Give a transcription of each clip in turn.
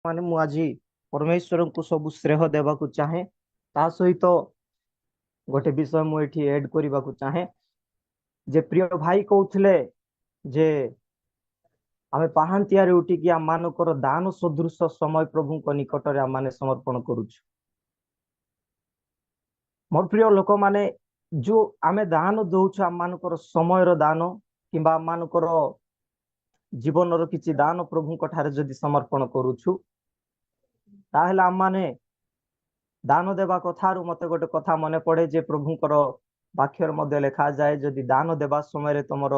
माने मु आज परमेश्वर को सब श्रेय देवा चाहे ता सहित गोटे विषय मुझे एड करने को चाहे जे प्रिय भाई कहते जे आमे पाहांतिया उठिकी आम मानकर दान सदृश समय प्रभु निकट में आम समर्पण करुछु। मोर प्रिय लोक माने जो आमे दान दौछु आम मानकर समय दान किंबा आम मानकर जीवन किसी दान प्रभु ठारे जदि समर्पण करुछु ताहेले आम माने दान देवा कथारू मते गोटे कथा मने पड़े जे प्रभुकर वाक्यर मध्य लिखा जाए जदि दान देवा समय तुमर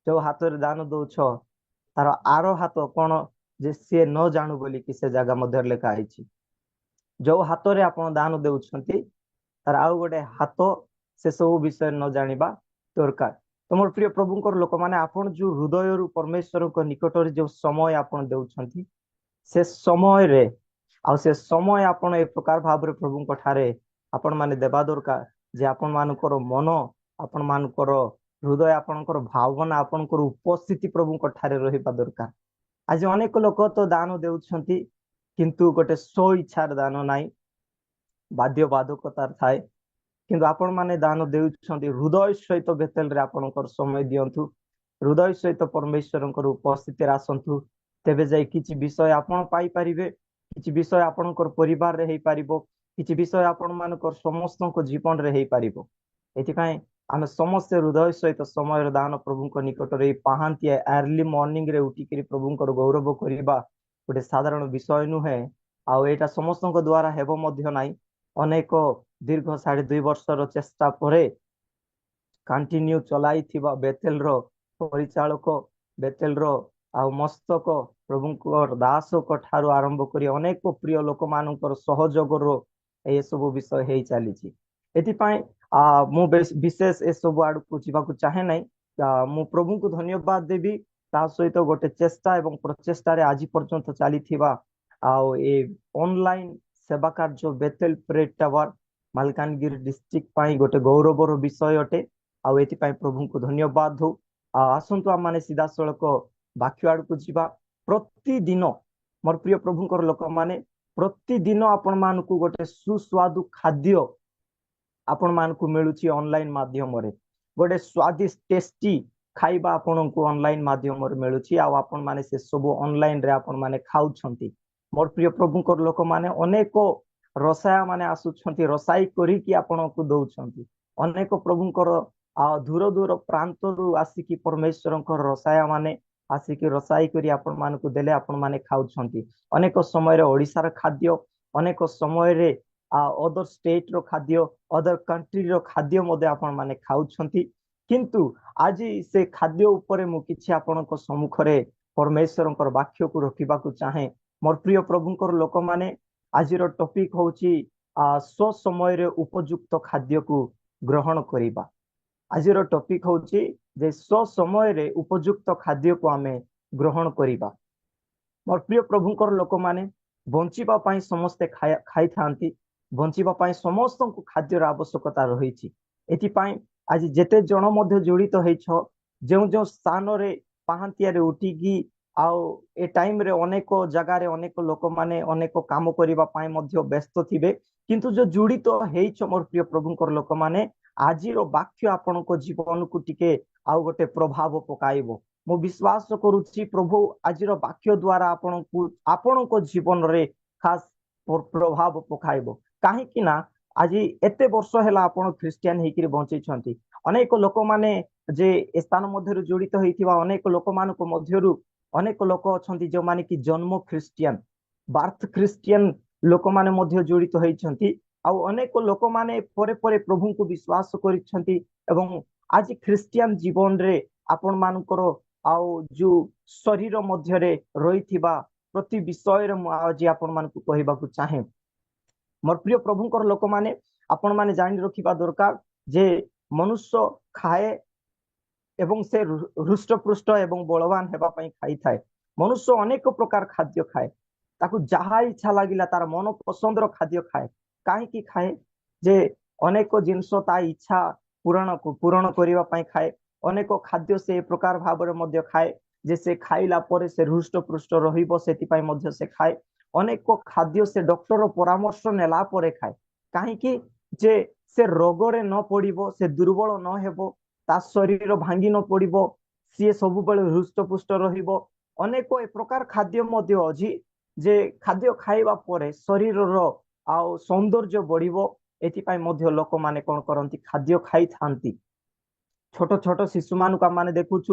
जो हाथ रे दान दौछ तार आर हाथ कौन जे सी न जानू बोली कि से जगह मध्य लिखा है। जो हाथ रे आपण दान देउछंती तार आउ गोटे हाथ से सब विषय न जानिबा दरकार। तो मोर प्रिय प्रभुकर लोक माने आपण जो हृदय रु परमेश्वर को निकट रे जो समय आपण देउछंती से समय रे आउ से समय आपण ए प्रकार भाव रे प्रभु ठारे आपण माने देबा दरकार जे आपण मानकर मन आपण मानकर हृदय आपणकर भावना आपणकर उपस्थिति प्रभु ठारे रहिबा दरकार। आज अनेक लोक तो दान देउछंती किंतु गोटे स्व इच्छार दान नाई बाध्य बाधकतार थाए किंतु आपण माने दान देउछंती हृदय सहित बेतेल रे आपणकर समय दियंतु हृदय सहित परमेश्वरंकर उपस्थिति रे आसंतु तेबे जाई किछि विषय आपण पाई परिबे किछि विषय आपणकर परिवार रे हेई पारिबो किछि विषय आपण मानकर समस्त जीवन रे हेई पारिबो। एथिपाई आमे समस्त हृदय सहित समय दान प्रभु निकट रे पाहांतिया अर्ली मॉर्निंग रे उठिकरी प्रभुकर गौरव करिबा गोटे साधारण विषय नुहे। आउ एटा समस्त द्वारा हेबो मध्य नाई अनेक दीर्घ 2.5 वर्षर चेष्टा परे कंटिन्यू चलाई थिबा बेतेल रो परिचालक बेतेल रो आ मस्तक प्रभुकर दासक ठारू आरंभ करी अनेक प्रिय लोक मानकर सहयोग रो ए सब विषय हेई चलीछि। एथिपाई मु विशेष ए सब आड़ को जीवाकू चाहे नहीं। मु प्रभु को धन्यवाद देवी ता सहित गोटे चेष्टा एवं प्रचेष्टा रे आज पर्यंत चली थिबा आउ ए ऑनलाइन सेवा कार्य Bethel prayer tower Malkangiri district पाई गोटे गौरवर विषय अटे। आउ एथिपाई प्रभु को धन्यवाद हो। आसंतु आम माने सीधा सड़क वाक्य आड़ को जीवा प्रतिदिन मोर प्रिय प्रभुकर लोक माने प्रतिदिन आपण मानकू गोटे सुस्वादु खाद्य आपण मानकू मिलुची ऑनलाइन माध्यम रे गोटे स्वादिष्ट टेस्टी खाइबा आपण को ऑनलाइन माध्यम रे मिलुची आ आपण माने से सब ऑनलाइन रे आपण माने खाउछंती। मोर प्रिय प्रभुकर लोक माने अनेक रसाया माने आसुछंती रसाई करी कि आपण को दउछंती अनेक प्रभुकर दूर दूर प्रांत रु आसिकी परमेश्वरंकर रसाया माने आसिकी रसाई करी आपण मानकू देले आपण माने खाउछंती। अनेक समय रे ओडिसा खाद्य अनेक समय रे अदर स्टेट रो खाद्य अदर कंट्री रो खाद्य मध्य आपण माने खाउछंती किंतु आज से खाद्य उपरे मु किछि आपणक सम्मुख रे परमेश्वरंकर वाक्य को रखिबा को चाहे। मोर प्रिय प्रभुकर लोक माने आज रो टॉपिक होची स्व समय रे उपयुक्त खाद्य को ग्रहण करिबा। आज रो टॉपिक होची जे स्व समय रे उपयुक्त खाद्य को आमे ग्रहण करिबा। मोर प्रिय प्रभुकर लोक माने बंचिबा पाई समस्ते खाई थांती बंचिबा पाई समस्त को खाद्यर आवश्यकता रही। एथिपाई आज जेते जन मध्य जड़ित हो जो जो स्थान रे पाहांतिया रे उठिकी आउ ए टाइम रे अनेक जगार अनेक लोक माने अनेक काम करिबा पाई मध्य व्यस्त थिबे किंतु जो जुड़ित हो मोर प्रिय प्रभुकर लोक माने आज वाक्य आपण को जीवन को टिके आउ गोटे प्रभाव पकाइबो। मु विश्वास करुछि प्रभु आज वाक्य द्वारा आपण को जीवन रे खास प्रभाव पकाइबो कहीं ना आज एते वर्ष है आपण ख्रिस्टियन होकर बंची अनेक लोक माने जे स्थान मध्य जड़ित होता अनेक लोक मान मध्यरु अनेक लोक अच्छा जो माने कि जन्म ख्रिस्टियन बार्थ ख्रिस्टियन लोक माने मध्य जड़ित होती अनेक लोक माने परे परे प्रभु को विश्वास करिसेंती एवं आज ख्रिस्टियन जीवन रे आपण मानकर आउ जो शरीर मध्य रही प्रति विषय आज आपण मानकू कहबाकू चाहे। मोर प्रिय प्रभुकर लोक माने आपण माने जानि रखिबा दरकार जे मनुष्य खाए एवं से हृष्ट पृष्ठ एवं बलवान हेबा पई खाई थाए। मनुष्य अनेक प्रकार खाद्य खाए ताकू जहा इच्छा लागिला तार मन पसंद रो खाद्य खाए काहे खाए जे अनेक जिनस ता इच्छा पूरण करिबा पई खाए अनेक खाद्य से प्रकार भाव रे मध्य खाए जे से खाइला परे से हृष्ट पृष्ठ रहिबो सेति पई मध्य से खाए ଅନେକ ଖାଦ୍ୟ ସେ ଡକ୍ଟର ପରାମର୍ଶ ନେଲା ପରେ ଖାଏ। କାହିଁକି? ଯେ ସେ ରୋଗରେ ନ ପଡିବ, ସେ ଦୁର୍ବଳ ନ ହେବ, ତା ଶରୀର ଭାଙ୍ଗି ନ ପଡିବ, ସିଏ ସବୁବେଳେ ହୃଷ୍ଟପୁଷ୍ଟ ରହିବ। ଅନେକ ଏ ପ୍ରକାର ଖାଦ୍ୟ ମଧ୍ୟ ଅଛି ଯେ ଖାଦ୍ୟ ଖାଇବା ପରେ ଶରୀରର ଆଉ ସୌନ୍ଦର୍ଯ୍ୟ ବଢିବ। ଏଥିପାଇଁ ମଧ୍ୟ ଲୋକମାନେ କଣ କରନ୍ତି? ଖାଦ୍ୟ ଖାଇଥାନ୍ତି। ଛୋଟ ଛୋଟ ଶିଶୁ ମାନଙ୍କୁ ଆମେ ଦେଖୁଛୁ,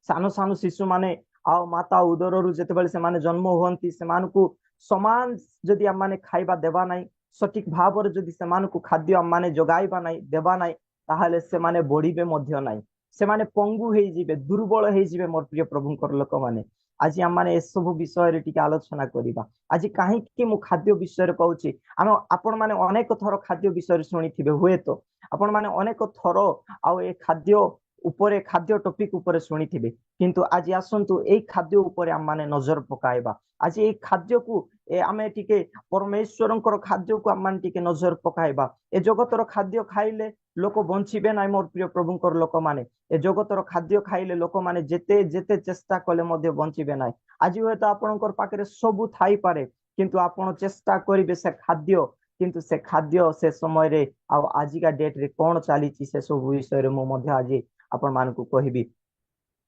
ସାନ ସାନ ଶିଶୁ ମାନେ ଆଉ ମାତା ଉଦରରୁ ଯେତେବେଳେ ସେମାନେ ଜନ୍ମ ହୁଅନ୍ତି, ସେମାନଙ୍କୁ ସମାନ ଯଦି ଆମେ ଖାଇବା ଦେବା ନାହିଁ, ସଠିକ ଭାବରେ ଯଦି ସେମାନଙ୍କୁ ଖାଦ୍ୟ ଆମେ ଯୋଗାଇବା ନାହିଁ, ଦେବା ନାହିଁ, ତାହେଲେ ସେମାନେ ବଢିବେ ମଧ୍ୟ ନାହିଁ। ସେମାନେ ପଙ୍ଗୁ ହେଇଯିବେ, ଦୁର୍ବଳ ହେଇଯିବେ। ମୋର ପ୍ରିୟ ପ୍ରଭୁଙ୍କର ଲୋକମାନେ, ଆଜି ଆମେ ଏସବୁ ବିଷୟରେ ଟିକେ ଆଲୋଚନା କରିବା। ଆଜି କାହିଁକି ମୁଁ ଖାଦ୍ୟ ବିଷୟରେ କହୁଛି? ଆପଣ ମାନେ ଅନେକ ଥର ଖାଦ୍ୟ ବିଷୟରେ ଶୁଣିଥିବେ, ହୁଏତ ଆପଣ ମାନେ ଅନେକ ଥର ଆଉ ଏ ଖାଦ୍ୟ ଉପରେ, ଖାଦ୍ୟ ଟପିକ ଉପରେ ଶୁଣିଥିବେ। କିନ୍ତୁ ଆଜି ଆସନ୍ତୁ ଏଇ ଖାଦ୍ୟ ଉପରେ ଆମେ ନଜର ପକାଇବା। ଆଜି ଏଇ ଖାଦ୍ୟକୁ ଆମେ ଟିକେ ପରମେଶ୍ୱରଙ୍କର ଖାଦ୍ୟକୁ ଆମେ ଟିକେ ନଜର ପକାଇବା। ଏ ଜଗତର ଖାଦ୍ୟ ଖାଇଲେ ଲୋକ ବଞ୍ଚିବେ ନାହିଁ ମୋର ପ୍ରିୟ ପ୍ରଭୁଙ୍କର ଲୋକମାନେ। ଏ ଜଗତର ଖାଦ୍ୟ ଖାଇଲେ ଲୋକମାନେ ଯେତେ ଯେତେ ଚେଷ୍ଟା କଲେ ମଧ୍ୟ ବଞ୍ଚିବେ ନାହିଁ। ଆଜି ହୁଏତ ଆପଣଙ୍କର ପାଖରେ ସବୁ ଥାଇପାରେ, କିନ୍ତୁ ଆପଣ ଚେଷ୍ଟା କରିବେ ସେ ଖାଦ୍ୟ, କିନ୍ତୁ ସେ ଖାଦ୍ୟ ସେ ସମୟରେ ଆଉ ଆଜିକା ଡେଟରେ କଣ ଚାଲିଛି ସେ ସବୁ ବିଷୟରେ ମୁଁ ମଧ୍ୟ ଆଜି ଆପଣ ମାନଙ୍କୁ କହିବି।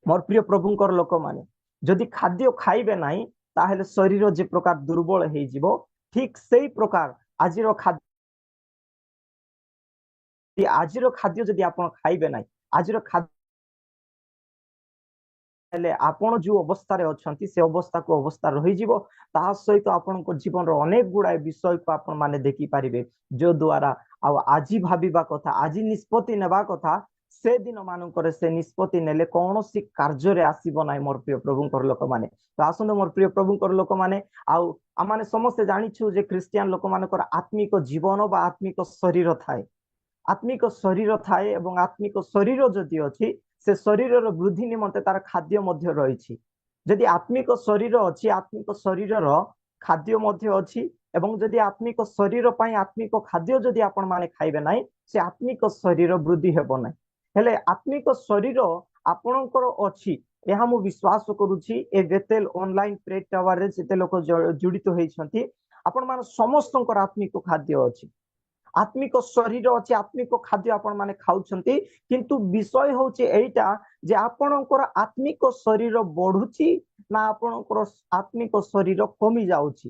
ମୋର ପ୍ରିୟ ପ୍ରଭୁଙ୍କର ଲୋକମାନେ, ଯଦି ଖାଦ୍ୟ ଖାଇବେ ନାହିଁ ତାହେଲେ ଶରୀର ଯେ ପ୍ରକାର ଦୁର୍ବଳ ହେଇଯିବ, ଠିକ ସେଇ ପ୍ରକାର ଆଜିର ଖାଦ୍ୟ ଯଦି ଆପଣ ଖାଇବେ ନାହିଁ, ଆଜିର ଖାଦ୍ୟ ହେଲେ ଆପଣ ଯୋଉ ଅବସ୍ଥାରେ ଅଛନ୍ତି ସେ ଅବସ୍ଥା ରହିଯିବ। ତା ସହିତ ଆପଣଙ୍କ ଜୀବନର ଅନେକ ଗୁଡାଏ ବିଷୟକୁ ଆପଣ ମାନେ ଦେଖିପାରିବେ, ଯୋଉ ଦ୍ଵାରା ଆଉ ଆଜି ଭାବିବା କଥା, ଆଜି ନିଷ୍ପତ୍ତି ନେବା କଥା, ସେ ଦିନ ମାନଙ୍କରେ ସେ ନିଷ୍ପତ୍ତି ନେଲେ କୌଣସି କାର୍ଯ୍ୟରେ ଆସିବ ନାହିଁ ମୋର ପ୍ରିୟ ପ୍ରଭୁଙ୍କର ଲୋକମାନେ। ତ ଆସନ୍ତୁ ମୋର ପ୍ରିୟ ପ୍ରଭୁଙ୍କର ଲୋକମାନେ, ଆଉ ଆମେ ସମସ୍ତେ ଜାଣିଛୁ ଯେ ଖ୍ରୀଷ୍ଟିଆନ ଲୋକମାନଙ୍କର ଆତ୍ମିକ ଜୀବନ ବା ଆତ୍ମିକ ଶରୀର ଥାଏ। ଆତ୍ମିକ ଶରୀର ଥାଏ ଏବଂ ଆତ୍ମିକ ଶରୀର ଯଦି ଅଛି, ସେ ଶରୀରର ବୃଦ୍ଧି ନିମନ୍ତେ ତାର ଖାଦ୍ୟ ମଧ୍ୟ ରହିଛି। ଯଦି ଆତ୍ମିକ ଶରୀର ଅଛି, ଆତ୍ମିକ ଶରୀରର ଖାଦ୍ୟ ମଧ୍ୟ ଅଛି। ଏବଂ ଯଦି ଆତ୍ମିକ ଶରୀର ପାଇଁ ଆତ୍ମିକ ଖାଦ୍ୟ ଯଦି ଆପଣ ମାନେ ଖାଇବେ ନାହିଁ, ସେ ଆତ୍ମିକ ଶରୀର ବୃଦ୍ଧି ହେବ ନାହିଁ। ହେଲେ ଆତ୍ମିକ ଶରୀର ଆପଣଙ୍କର ଅଛି, ଏହା ମୁଁ ବିଶ୍ୱାସ କରୁଛି। ଏ ବେତେଲ ଅନଲାଇନ ପ୍ରେ ଟାୱାରରେ ଯେତେ ଲୋକ ଜଡିତ ହେଇଛନ୍ତି, ଆପଣ ମାନେ ସମସ୍ତଙ୍କର ଆତ୍ମିକ ଖାଦ୍ୟ ଅଛି, ଆତ୍ମିକ ଶରୀର ଅଛି, ଆତ୍ମିକ ଖାଦ୍ୟ ଆପଣ ମାନେ ଖାଉଛନ୍ତି। କିନ୍ତୁ ବିଷୟ ହଉଛି ଏଇଟା ଯେ ଆପଣଙ୍କର ଆତ୍ମିକ ଶରୀର ବଢୁଛି ନା ଆପଣଙ୍କର ଆତ୍ମିକ ଶରୀର କମି ଯାଉଛି।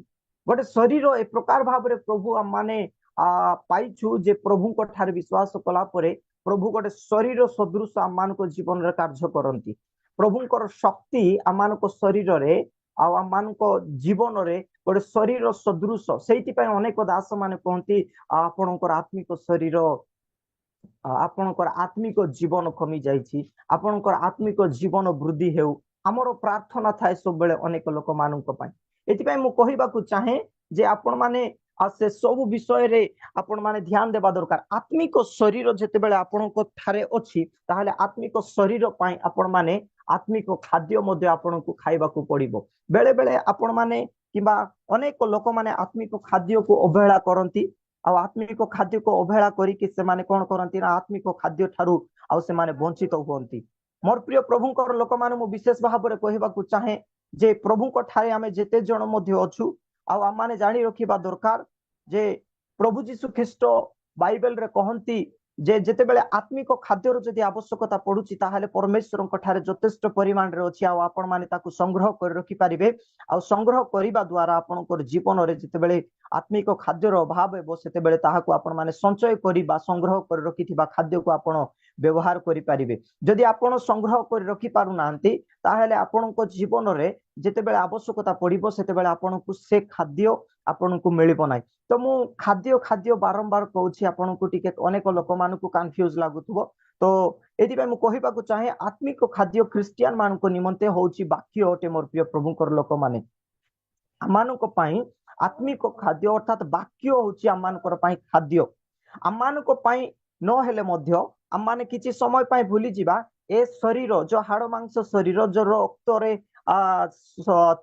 ଗୋଟେ ଶରୀର ଏ ପ୍ରକାର ଭାବରେ ପ୍ରଭୁ ମାନେ ପାଇଛୁ ଯେ ପ୍ରଭୁଙ୍କ ଠାରେ ବିଶ୍ୱାସ କଲା ପରେ ପ୍ରଭୁ ଗୋଟେ ଶରୀର ସଦୃଶ ଆମମାନଙ୍କ ଜୀବନରେ କାର୍ଯ୍ୟ କରନ୍ତି। ପ୍ରଭୁଙ୍କର ଶକ୍ତି ଆମମାନଙ୍କ ଶରୀରରେ ଆଉ ଆମମାନଙ୍କ ଜୀବନରେ ଗୋଟେ ଶରୀର ସଦୃଶ। ସେଇଥିପାଇଁ ଅନେକ ଦାସ ମାନେ କହନ୍ତି ଆପଣଙ୍କର ଆତ୍ମିକ ଶରୀର, ଆପଣଙ୍କର ଆତ୍ମିକ ଜୀବନ କମି ଯାଇଛି, ଆପଣଙ୍କର ଆତ୍ମିକ ଜୀବନ ବୃଦ୍ଧି ହେଉ। ଆମର ପ୍ରାର୍ଥନା ଥାଏ ସବୁବେଳେ ଅନେକ ଲୋକମାନଙ୍କ ପାଇଁ। ଏଥିପାଇଁ ମୁଁ କହିବାକୁ ଚାହେଁ ଯେ ଆପଣ ମାନେ ସେ ସବୁ ବିଷୟରେ ଆପଣ ମାନେ ଧ୍ୟାନ ଦେବା ଦରକାର। ଆତ୍ମିକ ଶରୀର ଯେତେବେଳେ ଆପଣଙ୍କ ଠାରେ ଅଛି, ତାହେଲେ ଆତ୍ମିକ ଶରୀର ପାଇଁ ଆପଣ ମାନେ ଆତ୍ମିକ ଖାଦ୍ୟ ମଧ୍ୟ ଆପଣଙ୍କୁ ଖାଇବାକୁ ପଡିବ। ବେଳେ ବେଳେ ଆପଣ ମାନେ କିମ୍ବା ଅନେକ ଲୋକମାନେ ଆତ୍ମିକ ଖାଦ୍ୟକୁ ଅବହେଳା କରନ୍ତି, ଆଉ ଆତ୍ମିକ ଖାଦ୍ୟକୁ ଅବହେଳା କରିକି ସେମାନେ କଣ କରନ୍ତି ନା ଆତ୍ମିକ ଖାଦ୍ୟ ଠାରୁ ଆଉ ସେମାନେ ବଞ୍ଚିତ ହୁଅନ୍ତି। ମୋର ପ୍ରିୟ ପ୍ରଭୁଙ୍କର ଲୋକମାନେ, ମୁଁ ବିଶେଷ ଭାବରେ କହିବାକୁ ଚାହେଁ ଯେ ପ୍ରଭୁଙ୍କ ଠାରେ ଆମେ ଯେତେ ଜଣ ମଧ୍ୟ ଅଛୁ, ଆଉ ଆମମାନେ ଜାଣି ରଖିବା ଦରକାର ଯେ ପ୍ରଭୁ ଯୀଶୁ ଖ୍ରୀଷ୍ଟ ବାଇବେଲରେ କହନ୍ତି ଯେ ଯେତେବେଳେ ଆତ୍ମିକ ଖାଦ୍ୟର ଯଦି ଆବଶ୍ୟକତା ପଡୁଛି, ତାହେଲେ ପରମେଶ୍ୱରଙ୍କ ଠାରେ ଯଥେଷ୍ଟ ପରିମାଣରେ ଅଛି, ଆଉ ଆପଣ ମାନେ ତାକୁ ସଂଗ୍ରହ କରି ରଖିପାରିବେ। ଆଉ ସଂଗ୍ରହ କରିବା ଦ୍ଵାରା ଆପଣଙ୍କର ଜୀବନରେ ଯେତେବେଳେ ଆତ୍ମିକ ଖାଦ୍ୟର ଅଭାବ ହେବ, ସେତେବେଳେ ତାହାକୁ ଆପଣ ମାନେ ସଞ୍ଚୟ କରିବା, ସଂଗ୍ରହ କରି ରଖିଥିବା ଖାଦ୍ୟକୁ ଆପଣ ବ୍ୟବହାର କରିପାରିବେ। ଯଦି ଆପଣ ସଂଗ୍ରହ କରି ରଖି ପାରୁନାହାନ୍ତି, ତାହେଲେ ଆପଣଙ୍କ ଜୀବନରେ ଯେତେବେଳେ ଆବଶ୍ୟକତା ପଡିବ, ସେତେବେଳେ ଆପଣଙ୍କୁ ସେ ଖାଦ୍ୟ ଆପଣଙ୍କୁ ମିଳିବ ନାହିଁ। ତ ମୁଁ ଖାଦ୍ୟ ବାରମ୍ବାର କହୁଛି, ଆପଣଙ୍କୁ ଟିକେ ଅନେକ ଲୋକମାନଙ୍କୁ କନଫ୍ୟୁଜ ଲାଗୁଥିବ। ତ ଏଥିପାଇଁ ମୁଁ କହିବାକୁ ଚାହେଁ ଆତ୍ମିକ ଖାଦ୍ୟ ଖ୍ରୀଷ୍ଟିଆନ ମାନଙ୍କ ନିମନ୍ତେ ହଉଛି ବାକ୍ୟ ଅଟେ। ମୋର ପ୍ରିୟ ପ୍ରଭୁଙ୍କର ଲୋକମାନେ, ଆମମାନଙ୍କ ପାଇଁ ଆତ୍ମିକ ଖାଦ୍ୟ ଅର୍ଥାତ ବାକ୍ୟ ହଉଛି ଆମମାନଙ୍କର ପାଇଁ ଖାଦ୍ୟ। ଆମମାନଙ୍କ ପାଇଁ ନହେଲେ ମଧ୍ୟ ଆମମାନେ କିଛି ସମୟ ପାଇଁ ଭୁଲିଯିବା ଏ ଶରୀର, ଯୋଉ ହାଡ ମାଂସ ଶରୀର, ଯୋଉ ରକ୍ତରେ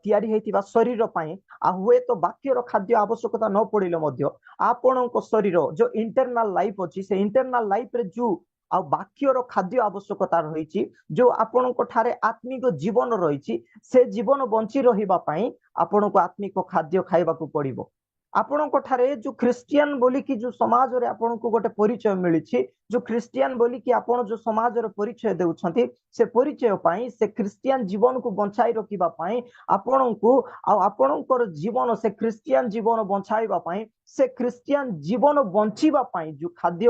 ତିଆରି ହେଇଥିବା ଶରୀର ପାଇଁ ଆଉ ହୁଏତ ବାକ୍ୟର ଖାଦ୍ୟ ଆବଶ୍ୟକତା ନ ପଡିଲେ ମଧ୍ୟ ଆପଣଙ୍କ ଶରୀର ଯୋଉ ଇଣ୍ଟରନାଲ ଲାଇଫ ଅଛି, ସେ ଇଣ୍ଟରନାଲ ଲାଇଫରେ ଯୋଉ ଆଉ ବାକ୍ୟର ଖାଦ୍ୟ ଆବଶ୍ୟକତା ରହିଛି। ଯୋଉ ଆପଣଙ୍କ ଠାରେ ଆତ୍ମିକ ଜୀବନ ରହିଛି, ସେ ଜୀବନ ବଞ୍ଚି ରହିବା ପାଇଁ ଆପଣଙ୍କୁ ଆତ୍ମିକ ଖାଦ୍ୟ ଖାଇବାକୁ ପଡିବ। ଆପଣଙ୍କ ଠାରେ ଯୋଉ ଖ୍ରୀଷ୍ଟିଆନ ବୋଲିକି ଯୋଉ ସମାଜରେ ଆପଣଙ୍କୁ ଗୋଟେ ପରିଚୟ ମିଳିଛି, ଯୋଉ ଖ୍ରୀଷ୍ଟିଆନ ବୋଲିକି ଆପଣ ଯୋଉ ସମାଜର ପରିଚୟ ଦେଉଛନ୍ତି, ସେ ପରିଚୟ ପାଇଁ, ସେ ଖ୍ରୀଷ୍ଟିଆନ ଜୀବନକୁ ବଞ୍ଚାଇ ରଖିବା ପାଇଁ ଆପଣଙ୍କୁ, ଆଉ ଆପଣଙ୍କର ଜୀବନ ସେ ଖ୍ରୀଷ୍ଟିଆନ ଜୀବନ ବଞ୍ଚାଇବା ପାଇଁ, ସେ ଖ୍ରୀଷ୍ଟିଆନ ଜୀବନ ବଞ୍ଚିବା ପାଇଁ ଯୋଉ ଖାଦ୍ୟ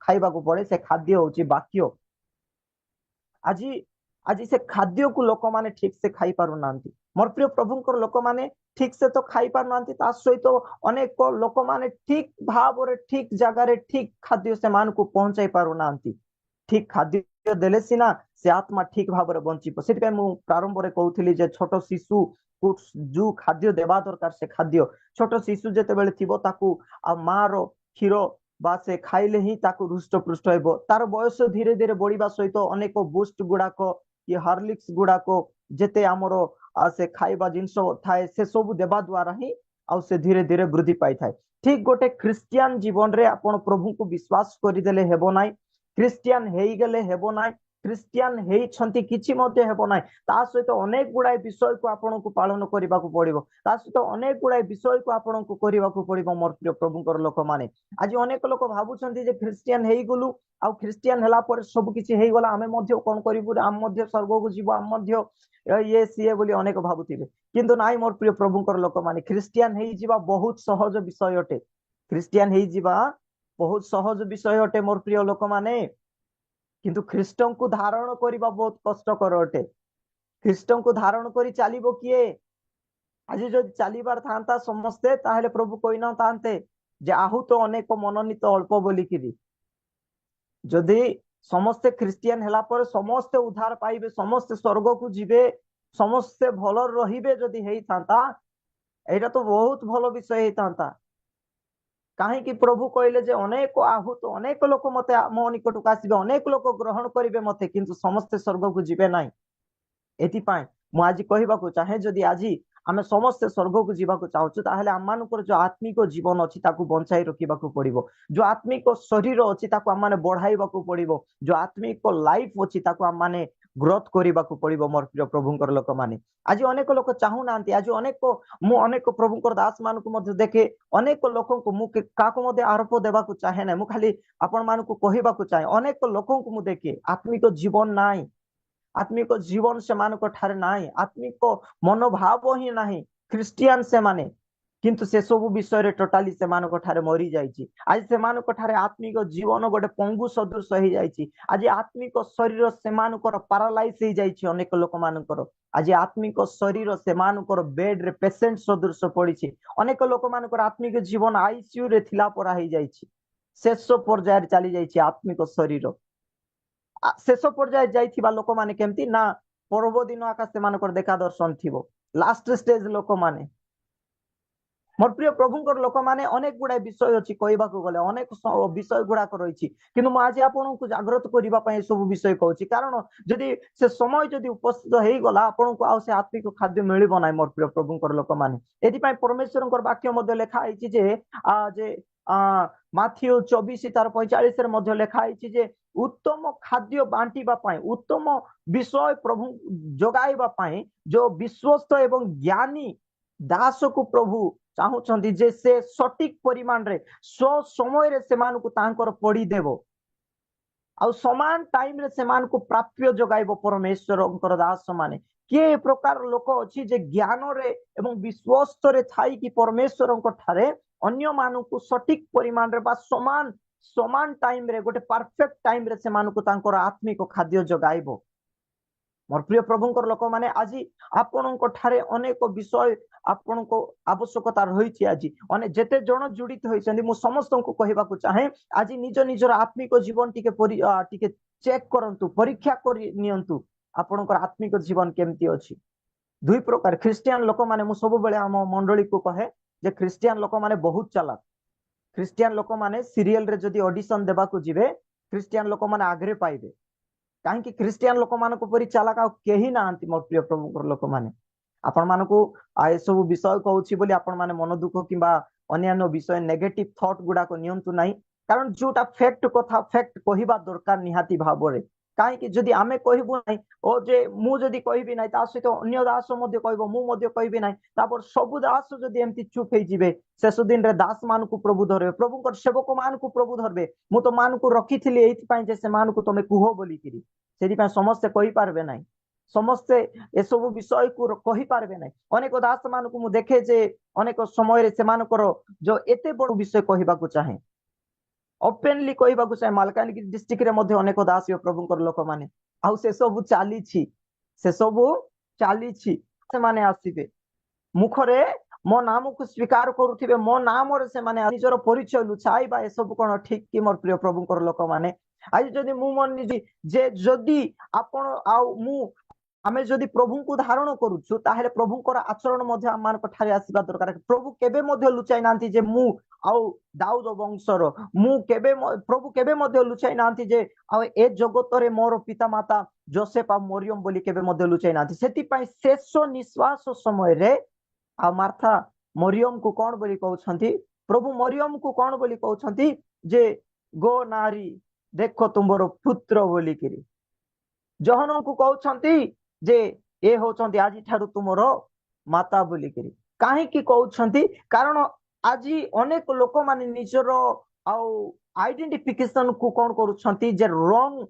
ଖାଇବାକୁ ପଡେ, ସେ ଖାଦ୍ୟ ହଉଛି ବାକ୍ୟ। ଆଜି ଆଜି ସେ ଖାଦ୍ୟକୁ ଲୋକମାନେ ଠିକ ସେ ଖାଇ ପାରୁନାହାନ୍ତି। ମୋର ପ୍ରିୟ ପ୍ରଭୁଙ୍କର ଲୋକମାନେ ଠିକ ସେ ତ ଖାଇ ପାରୁନାହାନ୍ତି, ତା ସହିତ ଅନେକ ଲୋକମାନେ ଠିକ ଭାବରେ ଠିକ ଜାଗାରେ ଠିକ ଖାଦ୍ୟ ସେମାନଙ୍କୁ ପହଞ୍ଚାଇ ପାରୁନାହାନ୍ତି। ଠିକ ଖାଦ୍ୟ ଦେଲେ ସିନା ସେ ଆତ୍ମା ଠିକ ଭାବରେ ବଞ୍ଚିବ। ସେଥିପାଇଁ ମୁଁ ପ୍ରାରମ୍ଭରେ କହୁଥିଲି ଯେ ଛୋଟ ଶିଶୁକୁ ଯୋଉ ଖାଦ୍ୟ ଦେବା ଦରକାର, ସେ ଖାଦ୍ୟ ଛୋଟ ଶିଶୁ ଯେତେବେଳେ ଥିବ ତାକୁ ଆଉ ମାର କ୍ଷୀର ବା ସେ ଖାଇଲେ ହିଁ ତାକୁ ହୃଷ୍ଟପୃଷ୍ଟ ହେବ। ତାର ବୟସ ଧୀରେ ଧୀରେ ବଢିବା ସହିତ ଅନେକ ବୁଷ୍ଟ ଗୁଡାକ, କି ହରଲିକ୍ସ ଗୁଡାକ, ଯେତେ ଆମର ସେ ଖାଇବା ଜିନିଷ ଥାଏ, ସେ ସବୁ ଦେବା ଦ୍ୱାରା ହିଁ ଆଉ ସେ ଧୀରେ ଧୀରେ ବୃଦ୍ଧି ପାଇଥାଏ। ଠିକ ଗୋଟେ ଖ୍ରୀଷ୍ଟିଆନ ଜୀବନରେ ଆପଣ ପ୍ରଭୁଙ୍କୁ ବିଶ୍ୱାସ କରିଦେଲେ ହେବ ନାହିଁ, ଖ୍ରୀଷ୍ଟିଆନ ହେଇଗଲେ ହେବ ନାହିଁ, ଖ୍ରୀଷ୍ଟିଆନ ହେଇଛନ୍ତି କିଛି ମଧ୍ୟ ହେବ ନାହିଁ। ତା ସହିତ ଅନେକ ଗୁଡାଏ ବିଷୟକୁ ଆପଣଙ୍କୁ ପାଳନ କରିବାକୁ ପଡିବ, ତା ସହିତ ଅନେକ ଗୁଡାଏ ବିଷୟକୁ ଆପଣଙ୍କୁ କରିବାକୁ ପଡିବ। ମୋର ପ୍ରିୟ ପ୍ରଭୁଙ୍କର ଲୋକମାନେ, ଆଜି ଅନେକ ଲୋକ ଭାବୁଛନ୍ତି ଯେ ଖ୍ରୀଷ୍ଟିଆନ ହେଇଗଲୁ, ଆଉ ଖ୍ରୀଷ୍ଟିଆନ ହେଲା ପରେ ସବୁ କିଛି ହେଇଗଲା, ଆମେ ମଧ୍ୟ କଣ କରିବୁ, ଆମେ ମଧ୍ୟ ସ୍ୱର୍ଗକୁ ଯିବୁ, ଆମେ ମଧ୍ୟ ଇଏ ସିଏ ବୋଲି ଅନେକ ଭାବୁଥିବେ। କିନ୍ତୁ ନାଇଁ ମୋର ପ୍ରିୟ ପ୍ରଭୁଙ୍କର ଲୋକମାନେ, ଖ୍ରୀଷ୍ଟିଆନ ହେଇଯିବା ବହୁତ ସହଜ ବିଷୟ ଅଟେ। ଖ୍ରୀଷ୍ଟିଆନ ହେଇଯିବା ବହୁତ ସହଜ ବିଷୟ ଅଟେ ମୋର ପ୍ରିୟ ଲୋକମାନେ, କିନ୍ତୁ ଖ୍ରୀଷ୍ଟଙ୍କୁ ଧାରଣ କରିବା ବହୁତ କଷ୍ଟକର ଅଟେ। ଖ୍ରୀଷ୍ଟଙ୍କୁ ଧାରଣ କରି ଚାଲିବ କିଏ? ଆଜି ଯଦି ଚାଲିବାର ଥାନ୍ତା ସମସ୍ତେ, ତାହେଲେ ପ୍ରଭୁ କହିନଥାନ୍ତେ ଯେ ଆହୁତ ଅନେକ ମନୋନୀତ ଅଳ୍ପ ବୋଲିକିରି। ଯଦି ସମସ୍ତେ ଖ୍ରୀଷ୍ଟିଆନ ହେଲା ପରେ ସମସ୍ତେ ଉଦ୍ଧାର ପାଇବେ, ସମସ୍ତେ ସ୍ୱର୍ଗକୁ ଯିବେ, ସମସ୍ତେ ଭଲରେ ରହିବେ ଯଦି ହେଇଥାନ୍ତା, ଏଇଟା ତ ବହୁତ ଭଲ ବିଷୟ ହେଇଥାନ୍ତା। କାହିଁକି ପ୍ରଭୁ କହିଲେ ଯେ ଅନେକ ଆହୁତ ଅନେକ ଲୋକ ମତେ ମୋ ନିକଟକୁ ଆସିବେ, ଅନେକ ଲୋକ ଗ୍ରହଣ କରିବେ ମତେ, କିନ୍ତୁ ସମସ୍ତେ ସ୍ୱର୍ଗକୁ ଯିବେ ନାହିଁ। ଏଥିପାଇଁ ମୁଁ ଆଜି କହିବାକୁ ଚାହେଁ, ଯଦି ଆଜି ଆମେ ସମସ୍ତେ ସ୍ୱର୍ଗକୁ ଯିବାକୁ ଚାହୁଁଛୁ, ତାହେଲେ ଆମମାନଙ୍କର ଯୋଉ ଆତ୍ମିକ ଜୀବନ ଅଛି ତାକୁ ବଞ୍ଚାଇ ରଖିବାକୁ ପଡିବ। ଯୋଉ ଆତ୍ମିକ ଶରୀର ଅଛି ତାକୁ ଆମମାନେ ବଢାଇବାକୁ ପଡିବ। ଯୋଉ ଆତ୍ମିକ ଲାଇଫ ଅଛି ତାକୁ ଆମମାନେ ଗ୍ରୋଥ କରିବାକୁ ପଡିବ। ମୋର ପ୍ରିୟ ପ୍ରଭୁଙ୍କର ଲୋକମାନେ, ଆଜି ଅନେକ ଲୋକ ଚାହୁଁନାହାନ୍ତି। ଆଜି ମୁଁ ଅନେକ ପ୍ରଭୁଙ୍କର ଦାସ ମାନଙ୍କୁ ମଧ୍ୟ ଦେଖେ, ଅନେକ ଲୋକଙ୍କୁ, ମୁଁ କାହାକୁ ମଧ୍ୟ ଆରୋପ ଦେବାକୁ ଚାହେଁ ନାହିଁ, ମୁଁ ଖାଲି ଆପଣ ମାନଙ୍କୁ କହିବାକୁ ଚାହେଁ, ଅନେକ ଲୋକଙ୍କୁ ମୁଁ ଦେଖେ ଆତ୍ମିକ ଜୀବନ ନାହିଁ, ଆତ୍ମିକ ଜୀବନ ସେମାନଙ୍କ ଠାରେ ନାହିଁ, ଆତ୍ମିକ ମନୋଭାବ ହିଁ ନାହିଁ। ଖ୍ରୀଷ୍ଟିଆନ ସେମାନେ, କିନ୍ତୁ ସେ ସବୁ ବିଷୟରେ ଟୋଟାଲି ସେମାନଙ୍କ ଠାରେ ମରି ଯାଇଛି। ଆଜି ସେମାନଙ୍କ ଠାରେ ଆତ୍ମିକ ଜୀବନ ଗୋଟେ ପଙ୍ଗୁ ସଦୃଶ ହେଇଯାଇଛି। ଆଜି ଆତ୍ମିକ ଶରୀର ସେମାନଙ୍କର ପାରାଲାଇଜ ହେଇଯାଇଛି। ଅନେକ ଲୋକମାନଙ୍କର ଆଜି ଆତ୍ମିକ ଶରୀର ସେମାନଙ୍କର ବେଡ ରେ ପେସେଣ୍ଟ ସଦୃଶ ପଡିଛି। ଅନେକ ଲୋକମାନଙ୍କର ଆତ୍ମିକ ଜୀବନ ଆଇସିୟୁ ରେ ଥିଲା ପରା ହେଇଯାଇଛି। ଶେଷ ପର୍ଯ୍ୟାୟରେ ଚାଲି ଯାଇଛି ଆତ୍ମିକ ଶରୀର। ଶେଷ ପର୍ଯ୍ୟାୟରେ ଯାଇଥିବା ଲୋକମାନେ କେମିତି ନା, ପରବ ଦିନ ଆକା ସେମାନଙ୍କର ଦେଖା ଦର୍ଶନ ଥିବ। ଲାଷ୍ଟ ଷ୍ଟେଜ ଲୋକମାନେ, ମୋର ପ୍ରିୟ ପ୍ରଭୁଙ୍କର ଲୋକମାନେ, ଅନେକ ଗୁଡାଏ ବିଷୟ ଅଛି କହିବାକୁ ଗଲେ, ଅନେକ ବିଷୟ ଗୁଡାକ ରହିଛି, କିନ୍ତୁ ମୁଁ ଆଜି ଆପଣଙ୍କୁ ଜାଗ୍ରତ କରିବା ପାଇଁ ଏସବୁ ବିଷୟ କହୁଛି। କାରଣ ଯଦି ସେ ସମୟ ଯଦି ଉପସ୍ଥିତ ହେଇଗଲା, ଆପଣଙ୍କୁ ଆଉ ସେ ଆତ୍ମିକ ଖାଦ୍ୟ ମିଳିବ ନାହିଁ ମୋର ପ୍ରିୟ ପ୍ରଭୁଙ୍କର ଲୋକମାନେ। ଏଥିପାଇଁ ପରମେଶ୍ୱରଙ୍କର ବାକ୍ୟ ମଧ୍ୟ ଲେଖା ହେଇଛି ଯେ ମାଥିଉ 24 ତାର 45 ରେ ମଧ୍ୟ ଲେଖା ହେଇଛି ଯେ ଉତ୍ତମ ଖାଦ୍ୟ ବାଣ୍ଟିବା ପାଇଁ, ଉତ୍ତମ ବିଷୟ ପ୍ରଭୁ ଯୋଗାଇବା ପାଇଁ ଯୋଉ ବିଶ୍ୱସ୍ତ ଏବଂ ଜ୍ଞାନୀ ଦାସକୁ ପ୍ରଭୁ ଚାହୁଁଛନ୍ତି ଯେ ସେ ସଠିକ ପରିମାଣରେ ସମୟରେ ସେମାନଙ୍କୁ ତାଙ୍କର ପଡିଦେବ, ଆଉ ସମାନ ଟାଇମରେ ସେମାନଙ୍କୁ ପ୍ରାପ୍ୟ ଯୋଗାଇବ ପରମେଶ୍ୱରଙ୍କର ଦାସ ମାନେ। କିଏ ଏ ପ୍ରକାର ଲୋକ ଅଛି ଯେ ଜ୍ଞାନରେ ଏବଂ ବିଶ୍ୱସ୍ତରେ ଥାଇକି ପରମେଶ୍ୱରଙ୍କ ଠାରେ ଅନ୍ୟମାନଙ୍କୁ ସଠିକ ପରିମାଣରେ ବା ସମାନ ଟାଇମରେ, ଗୋଟେ ପରଫେକ୍ଟ ଟାଇମରେ ସେମାନଙ୍କୁ ତାଙ୍କର ଆତ୍ମିକ ଖାଦ୍ୟ ଯୋଗାଇବ। ମୋର ପ୍ରିୟ ପ୍ରଭୁଙ୍କର ଲୋକମାନେ, ଆଜି ଆପଣଙ୍କ ଠାରେ ଅନେକ ବିଷୟ ଆପଣଙ୍କ ଆବଶ୍ୟକତା ରହିଛି। ଆଜି ଯେତେ ଜଣ ଜଡିତ ହୋଇଛନ୍ତି, ମୁଁ ସମସ୍ତଙ୍କୁ କହିବାକୁ ଚାହେଁ, ଆଜି ନିଜ ନିଜର ଆତ୍ମିକ ଜୀବନ ଟିକେ ଚେକ୍ କରନ୍ତୁ, ପରୀକ୍ଷା କରି ନିଅନ୍ତୁ ଆପଣଙ୍କର ଆତ୍ମିକ ଜୀବନ କେମିତି ଅଛି। ଦୁଇ ପ୍ରକାର ଖ୍ରୀଷ୍ଟିଆନ ଲୋକମାନେ, ମୁଁ ସବୁବେଳେ ଆମ ମଣ୍ଡଳୀକୁ କହେ ଯେ ଖ୍ରୀଷ୍ଟିଆନ ଲୋକମାନେ ବହୁତ ଚାଲାକ। ଖ୍ରୀଷ୍ଟିଆନ ଲୋକମାନେ ସିରିଏଲରେ ଯଦି ଅଡିସନ ଦେବାକୁ ଯିବେ, ଖ୍ରୀଷ୍ଟିଆନ ଲୋକମାନେ ଆଗରେ ପାଇବେ। କାହିଁକି? ଖ୍ରୀଷ୍ଟିଆନ ଲୋକମାନଙ୍କ ପରି ଚାଲାକ ଆଉ କେହି ନାହାନ୍ତି ମୋର ପ୍ରିୟ ପ୍ରଭୁଙ୍କର ଲୋକମାନେ। ଆପଣ ମାନଙ୍କୁ ଏସବୁ ବିଷୟ କହୁଛି ବୋଲି ଆପଣ ମାନେ ମନ ଦୁଃଖ କିମ୍ବା ଅନ୍ୟାନ୍ୟ ବିଷୟ ନେଗେଟିଭ ଥଟ୍ ଗୁଡାକ ନିଅନ୍ତୁ ନାହିଁ। कारण जोटा फैक्ट कथा फैक्ट कहवा दरकार निहाती भाव कहीं जदि आमे कहबू ना ओ जे मु जदि कहबी ना ता सहित अन्य दास मध्य कहबो मु मध्य कहबी ना तापर सब दास जदि एमती चुप हो जिवे शेष दिन रे दास मान को प्रभु धरबे प्रभु सेवक मान को प्रभु धरबे मु तो मान को रखी एथि जे से मान को तुम कुह बोलिकी से समस्ते कहि पारबे ना समस्ते ए सब विषय को कहि पारबे ना अनेक दास मान को मु देखे जे अनेक समय से जो एते बड़ विषय कहबा को चाहे ओपनली कहवाक चाहे मालकानगिरी डिस्ट्रिक्ट रे मध्य अनेक दास प्रभुंकर लोक माने आउ से सब चली से सब चली से माने आसीबे मुखरे मो नाम को स्वीकार करुथिबे मो नाम रे से माने निजर परिचय लुचाइबा ए सब कोन ठीक कि मोर प्रिय प्रभुंकर लोक माने आज जदि मु मन निजी जे जदि आपण आउ मु आमे जदि प्रभु को धारण करूछु ताहेले प्रभुंकर आचरण मध्य आम मान ठारे आसीबा दरकार प्रभु केबे मध्य लुचाई नांती जे मु आउ दाऊद वंशर मु केबे प्रभु केबे मध्य लुचाई नांती जे आ ए जगत रे मोर पिता माता जोसेफ आ मरियम बोली केबे मध्य लुचाई नांती सेति पई शेष निश्वास समय रे आ मार्था मरियम को कौन बोली कहउछंती प्रभु मरियम को कौन बोली कहउछंती जे गो नारी देखो तुमरो पुत्र बोली किरी जहन को कहउछंती जे ए होचंती आजी ठारू तुमरो माता बोली किरी काहे की कहउछंती कारण आज अनेक लोक माने निजर आउ आइडेंटिफिकेशन को कौन करूछंती जे रॉन्ग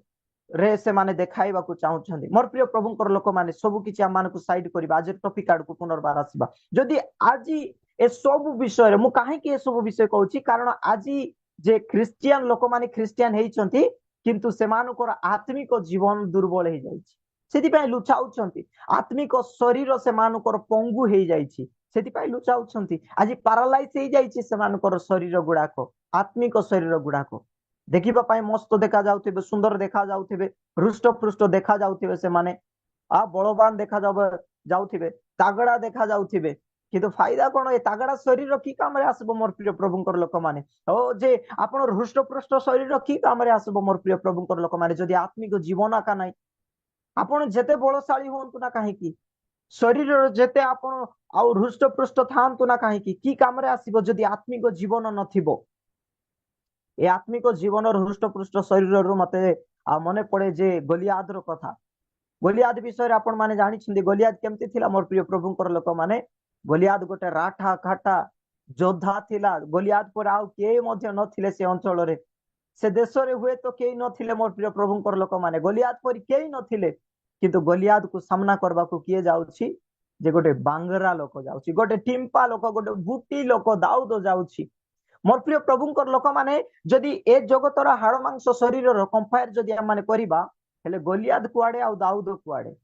रे से माने देखाइबा को चाहुछंती मोर प्रिय प्रभुंकर लोक माने सब किछि हम मान को साइड करबा आज टॉपिक आड़ को पुनर्बार आसीबा जदि आज ए सब विषय रे मु काहे की ए सब विषय कहउची कारण आज जे क्रिश्चियन लोक माने क्रिश्चियन हेइचंती किंतु सेमानकर आत्मिक जीवन दुर्बल हे जाइछि सेति लुचाउछंती आत्मिक शरीर सेमानकर पंगु हे जाइछि सेति लुचाउछंती आज पैरालाइज हे जाइछि सेमानकर शरीर गुडाक आत्मिक शरीर गुडाक देखिबा पाई मस्त देखा जाउथिबे सुंदर देखा जाउथिबे हृष्ट पृष्ठ देखा जाउथिबे से माने आ बलवान देखा जाउथिबे तागड़ा देखा जाउथिबे किंतु फायदा कोन ए तागड़ा शरीर की काम रे आसबो मोर प्रिय प्रभुंकर लोक माने ओ जे आपण हृष्ट पृष्ठ शरीर की काम रे आसबो मोर प्रिय प्रभुंकर लोक माने जदि आत्मिक जीवन आका नाही आपण जेते बलशाली होंतु ना काहे की शरीर जेते आपण आउ हृष्ट पृष्ठ थांतु ना काहे की काम रे आसीबो जदि आत्मिक जीवन नथिबो ए आत्मिक जीवन हृष्ट पृष्ठ शरीर रु मते मने पड़े जे गोलियाद रो कथा गोलियाद विषय आपण माने जानि छिंदी गोलियाद केमती थिला मोर प्रिय प्रभुंकर लोक माने गोलियाद गोटे राठा काटा योद्धा थिला गोलियाद पर आउ के मध्य नथिले से अंचल रे से देश रे हुए तो केई नथिले मोर प्रिय प्रभुंकर लोक माने गोलियाद पर केई नथिले किंतु गोलियाद को सामना करबा को किए जाउछि जे गोटे बांगरा लोक जाउछि गोटे टिम्पा लोक गोटे बुटी लोक दाऊद जाउछि मोर प्रिय प्रभुंकर लोक माने जदि ए जगतर हाड़ मांस शरीर रो कंपेयर जदि हम माने करिबा हेले गोलियाद कुआडे आ दाऊद कुआडे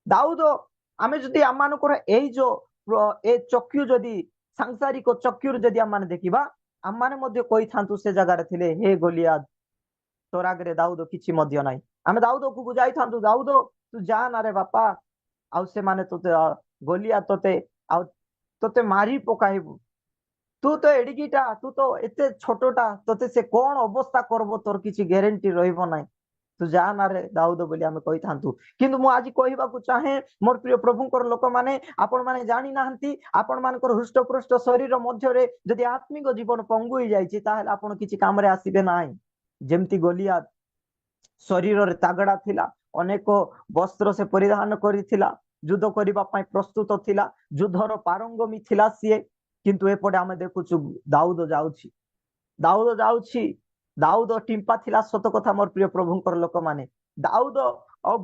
दाऊद आमे जदि हम मानकर एई जो ए चक्यू जदि सांसारिक चक्यूर जदि हम माने देखिबा हम माने मध्य कहि थांतु से जगह रे थिले हे गोलियाद तोर आगरे दाऊद किछि मध्य नाही आमे दाऊद को बुझाई थांतु दाऊद तू जा ना रे बापा आउ से माने तोते गोलियाद तोते आउ तोते मारी पकाइबु तू तो एडिकीटा तू तो एते छोटोटा तोते से कौन अवस्था करबो तोर किछि ग्यारंटी रहइबो नाही तू जा ना रे दाऊद बोली आमे कहि थांतु किंतु मु आज कहिबा को चाहे मोर प्रिय प्रभुंकर लोक माने आपण माने जानि नाहंती आपण मानकर हृष्ट पृष्ठ शरीर मध्य रे जदि आत्मिक जीवन पंगु होई जाईछि ताहेले आपण किछि काम रे आसीबे नाही जेमती गोलियाद शरीर रे तागड़ा थिला अनेक वस्त्र से परिधान करिथिला युद्ध करिबा पई प्रस्तुत थिला युद्धर पारंगमी थिला सिए किंतु एपटे आमे देखुछु दाऊद जाउछि दाऊद टिम्पा थिला सत कथा मोर प्रिय प्रभुंकर लोक माने दाऊद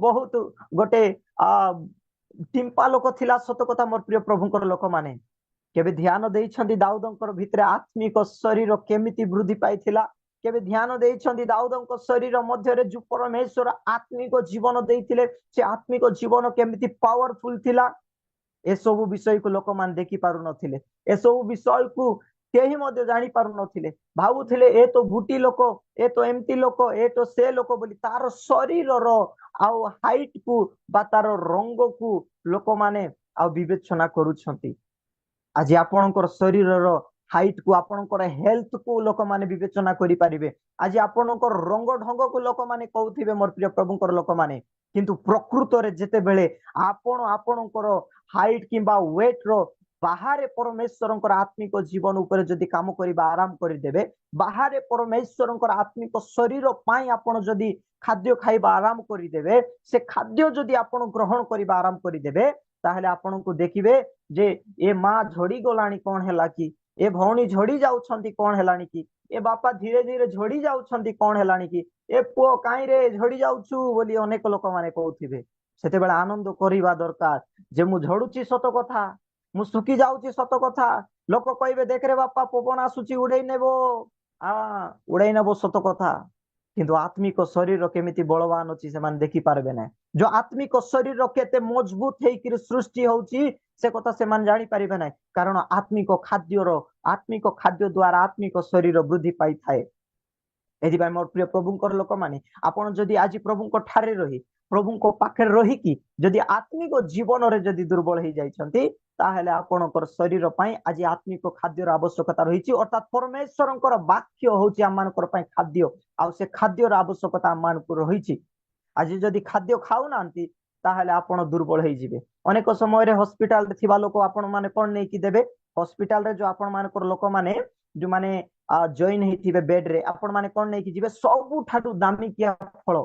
बहुत गोटे टिम्पा लोक थिला सत कथा मोर प्रिय प्रभुंकर लोक माने केबे ध्यान देइछंती दाऊदंकर भितरे आत्मिक शरीर केमिति वृद्धि पाइथिला केबे ध्यान देइछंती दाऊदंक शरीर मध्य रे जो परमेश्वर आत्मिक जीवन देइथिले से आत्मिक जीवन केमिति पावरफुल थिला ए सब विषय को लोक मान देखि पारु नथिले ए सब विषय को केही मध्य जानि पारु नथिले भाबुथिले ए तो भूटी लोक ए तो एमती लोक ए तो से लोक बोली तार शरीर रो आउ हाइट को बा तार रंग को लोक माने आउ विवेचना करूछंती आज आपणकर शरीर रो हाइट को आपणकर हेल्थ को लोक माने विवेचना करि परिबे आज आपणकर रंग ढंग को लोक माने कहउथिबे मोर प्रिय प्रभुंकर लोक माने किंतु प्रकृत रे जेते बेले आपण आपणकर हाइट किंबा वेट रो बाहर परमेश्वर आत्मिक जीवन उपर जदि काम करबा आराम करदेबे बाहर परमेश्वर आत्मिक शरीर आपण जदि खाद्य खाइबा आराम करदेबे से खाद्य जदि आपण ग्रहण करबा आराम करदेबे ताहले आपण को देखिबे जे ए माँ झड़ी गलानी कौन हैला कि ए भौणी झड़ी जाउछंती कौन हैलानी कि ए बापा धीरे धीरे झड़ी जाउछंती कौन हैलानी कि ए पुओ काई रे झड़ी जाउछु बोली अनेक लोक माने कहउथिबे सेते बेला आनंद करिबा दरकार जे मु झड़ुची सत कथा मु सुखी जाउची सत कथा लोक कहबे देख रे बापा पवन आसुची उड़ै नेबो आ उड़ै नेबो सत कथा किंतु आत्मिक शरीर केमिति बलवान अछि से माने देखि पारबे ना जो आत्मिक शरीर केते मजबूत हेकिर सृष्टि होउची से कथा से माने जानि पारिबे ना कारण आत्मिक खाद्य द्वारा आत्मिक शरीर वृद्धि पाई थाए एथि मोर प्रिय प्रभुंकर लोक माने आपण जदि आज प्रभुंक ठारे रही प्रभुंक पाखे रही कि जदि आत्मिक जीवन रे जदि दुर्बल हो जाइछंती ताहेले आपणकर शरीर पई आज आत्मिक खाद्यर आवश्यकता रही अर्थात परमेश्वरंकर वाक्य होची आमानकर पई खाद्य आ से खाद्यर आवश्यकता आमानक रही आज जदि खाद्य खाऊ नांती ताहेले आपण दुर्बल हो जिवे अनेक समय रे हॉस्पिटल रे थिबा लोक आपण माने कोन नै कि देबे हॉस्पिटल रे जो आपण मानकर लोक माने जो माने जॉइन हेथिबे बेड रे आपण माने कोन नै कि जिवे सबु ठाडू दामी किया फल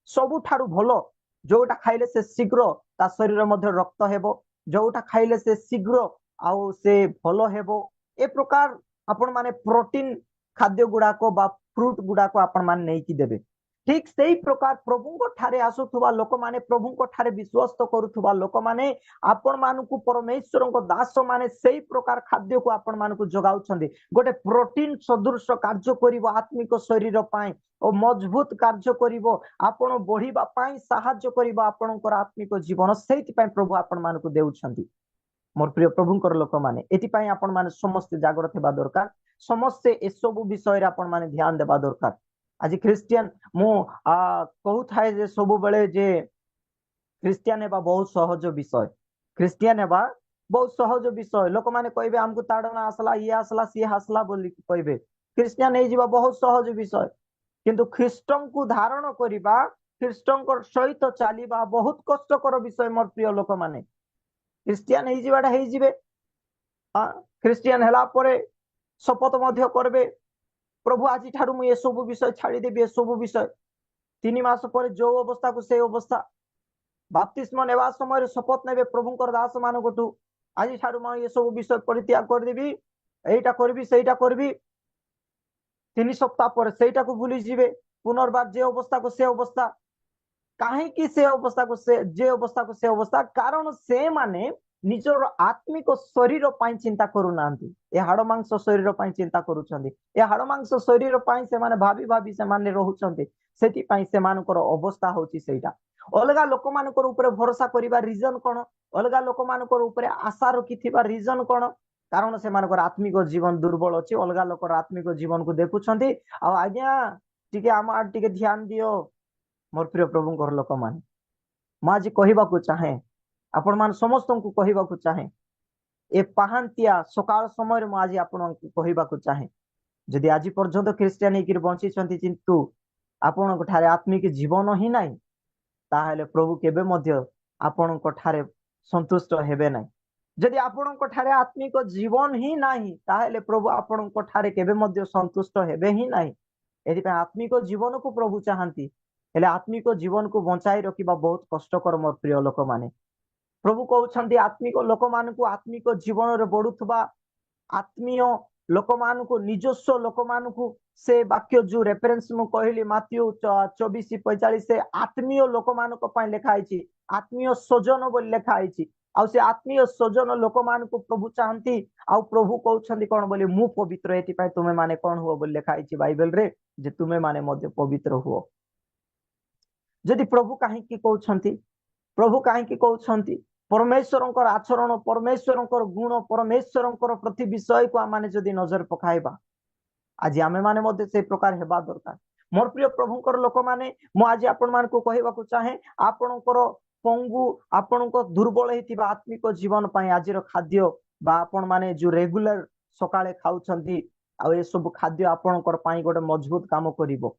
सबु ठाडू भलो जोटा खाइले से शीघ्र ता शरीर मध्य रक्त हेबो जोटा खाइले से शीघ्र आउ से भलो हेबो ए प्रकार आपण माने प्रोटीन खाद्य गुडाको बा फ्रूट गुडाको आपण माने नै कि देबे ठीक सही प्रकार प्रभु ठारे आसुथुबा लोक माने प्रभु ठारे विश्वास करुथुबा लोक माने आपण मानकु परमेश्वर दास माने सही प्रकार खाद्य को आपण मानकु जोगाउछंदी गोटे प्रोटीन सदृश कार्य करिवो आत्मिक शरीर पाई और मजबूत कार्य करिवो आपण बढ़िबा पाई सहाय्य करिवो आपणकर आत्मिक जीवन सेति पाई प्रभु आपण मानकु देउछंदी मोर प्रिय प्रभुंकर लोक माने एति पाई आपण माने समस्त जागृत हेबा दरकार समस्त ए सब विषय रे आपण माने ध्यान देबा दरकार आज क्रिश्चियन मु कहू थाए जे सब बेले जे क्रिश्चियन हेबा बहुत सहज विषय क्रिश्चियन हेबा बहुत सहज विषय लोक माने कहबे हमकु ताड़ना आसला ये आसला सी आसला बोली कहबे क्रिश्चियन हे जीवा बहुत सहज विषय किंतु ख्रीष्टन को धारण करिबा ख्रीष्टन को सहित चलीबा बहुत कष्टकर विषय मोर प्रिय लोक माने क्रिश्चियन हे जीवाडा हे जीवे क्रिश्चियन हेला परे शपथ मध्य करबे प्रभु आज ठारू मु ये सब विषय छाड़ी देबी ये सब विषय 3 मास पर जो अवस्था को से अवस्था बाप्तिस्म नेवा समय शपथ नेबे प्रभुंकर दास मानकटू आज ठारू मु ये सब विषय परित्याग कर देबी एटा करबी सेटा करबी 3 सप्ताह पर सेटा को भूली जीवे पुनर्बार जे अवस्था को से अवस्था काहे कि से अवस्था को से जे अवस्था को से अवस्था कारण से माने निजर आत्मिक शरीर पाई चिंता करू नांती ए हाड़ मांस शरीर पाई चिंता करूछंती ए हाड़ मांस शरीर पाई से माने भाभी भाभी से माने रहउछंती सेति पाई से मानकर अवस्था होची सेटा अलगा लोक मानकर ऊपर भरोसा करिबा रीजन कोन अलगा लोक मानकर ऊपर आशा रखिथिबा रीजन कोन कारण से मानकर आत्मिक जीवन दुर्बल अछि अलगा लोकर आत्मिक जीवन को देखुछंती आ आज्ञा टिके आमा टिके ध्यान दियो मोर प्रिय प्रभुंकर लोक माने मा जी कहिबा को चाहे आपण मान समस्त को कहिबा को चाहे ए पाहांतिया सकाळ समय रे आज आपण को कहिबा को चाहे जदि आज पर्यंत क्रिश्चियन हेकिर बंची छंती किंतु आपण को ठारे आत्मिक जीवन ही नाही ताहेले प्रभु केबे मध्य आपण को ठारे संतुष्ट हेबे नाही जदि आपण को ठारे आत्मिक जीवन ही नाही ताहेले प्रभु आपण को ठारे केबे मध्य संतुष्ट हेबे ही नाही एति पे आत्मिक जीवन को प्रभु चाहंती हेले आत्मिक जीवन को बंचाई रखिबा बहुत कष्टकर मोर प्रिय लोक माने प्रभु कहउछंती आत्मिक लोक मान को आत्मिक जीवन रे बढुथबा आत्मीय लोक मान को निजस्व लोक मान को से वाक्य जो रेफरेंस मु कहली माथ्यू 24:45 से आत्मीय लोक मान को पय लिखा आइछि आत्मीय स्वजन बोल लिखा आइछि आ से आत्मीय स्वजन लोक मान को प्रभु चाहंती आ प्रभु कहउछंती कोन बोली मु पवित्र एति पय तुमे माने कोन हुओ बोल लिखा आइछि बाइबल रे जे तुमे माने मध्य पवित्र हुओ जदि प्रभु काहे की कहउछंती प्रभु काहे की कहउछंती परमेश्वरंकर आचरण परमेश्वरंकर गुण परमेश्वरंकर प्रति विषय को आमाने जदि नजर पकाइबा आज आमे माने मध्य से प्रकार हेबा दरकार मोर प्रिय प्रभुंकर लोक माने मु आज आपण मान को कहिबा को चाहे आपणकर पंगु आपणको दुर्बल हेतिबा आत्मिक जीवन पई आजिर खाद्य बा आपण माने जो रेगुलर सकाळे खाउछंती आ ए सब खाद्य आपणकर पई गोटे मजबूत काम करिवो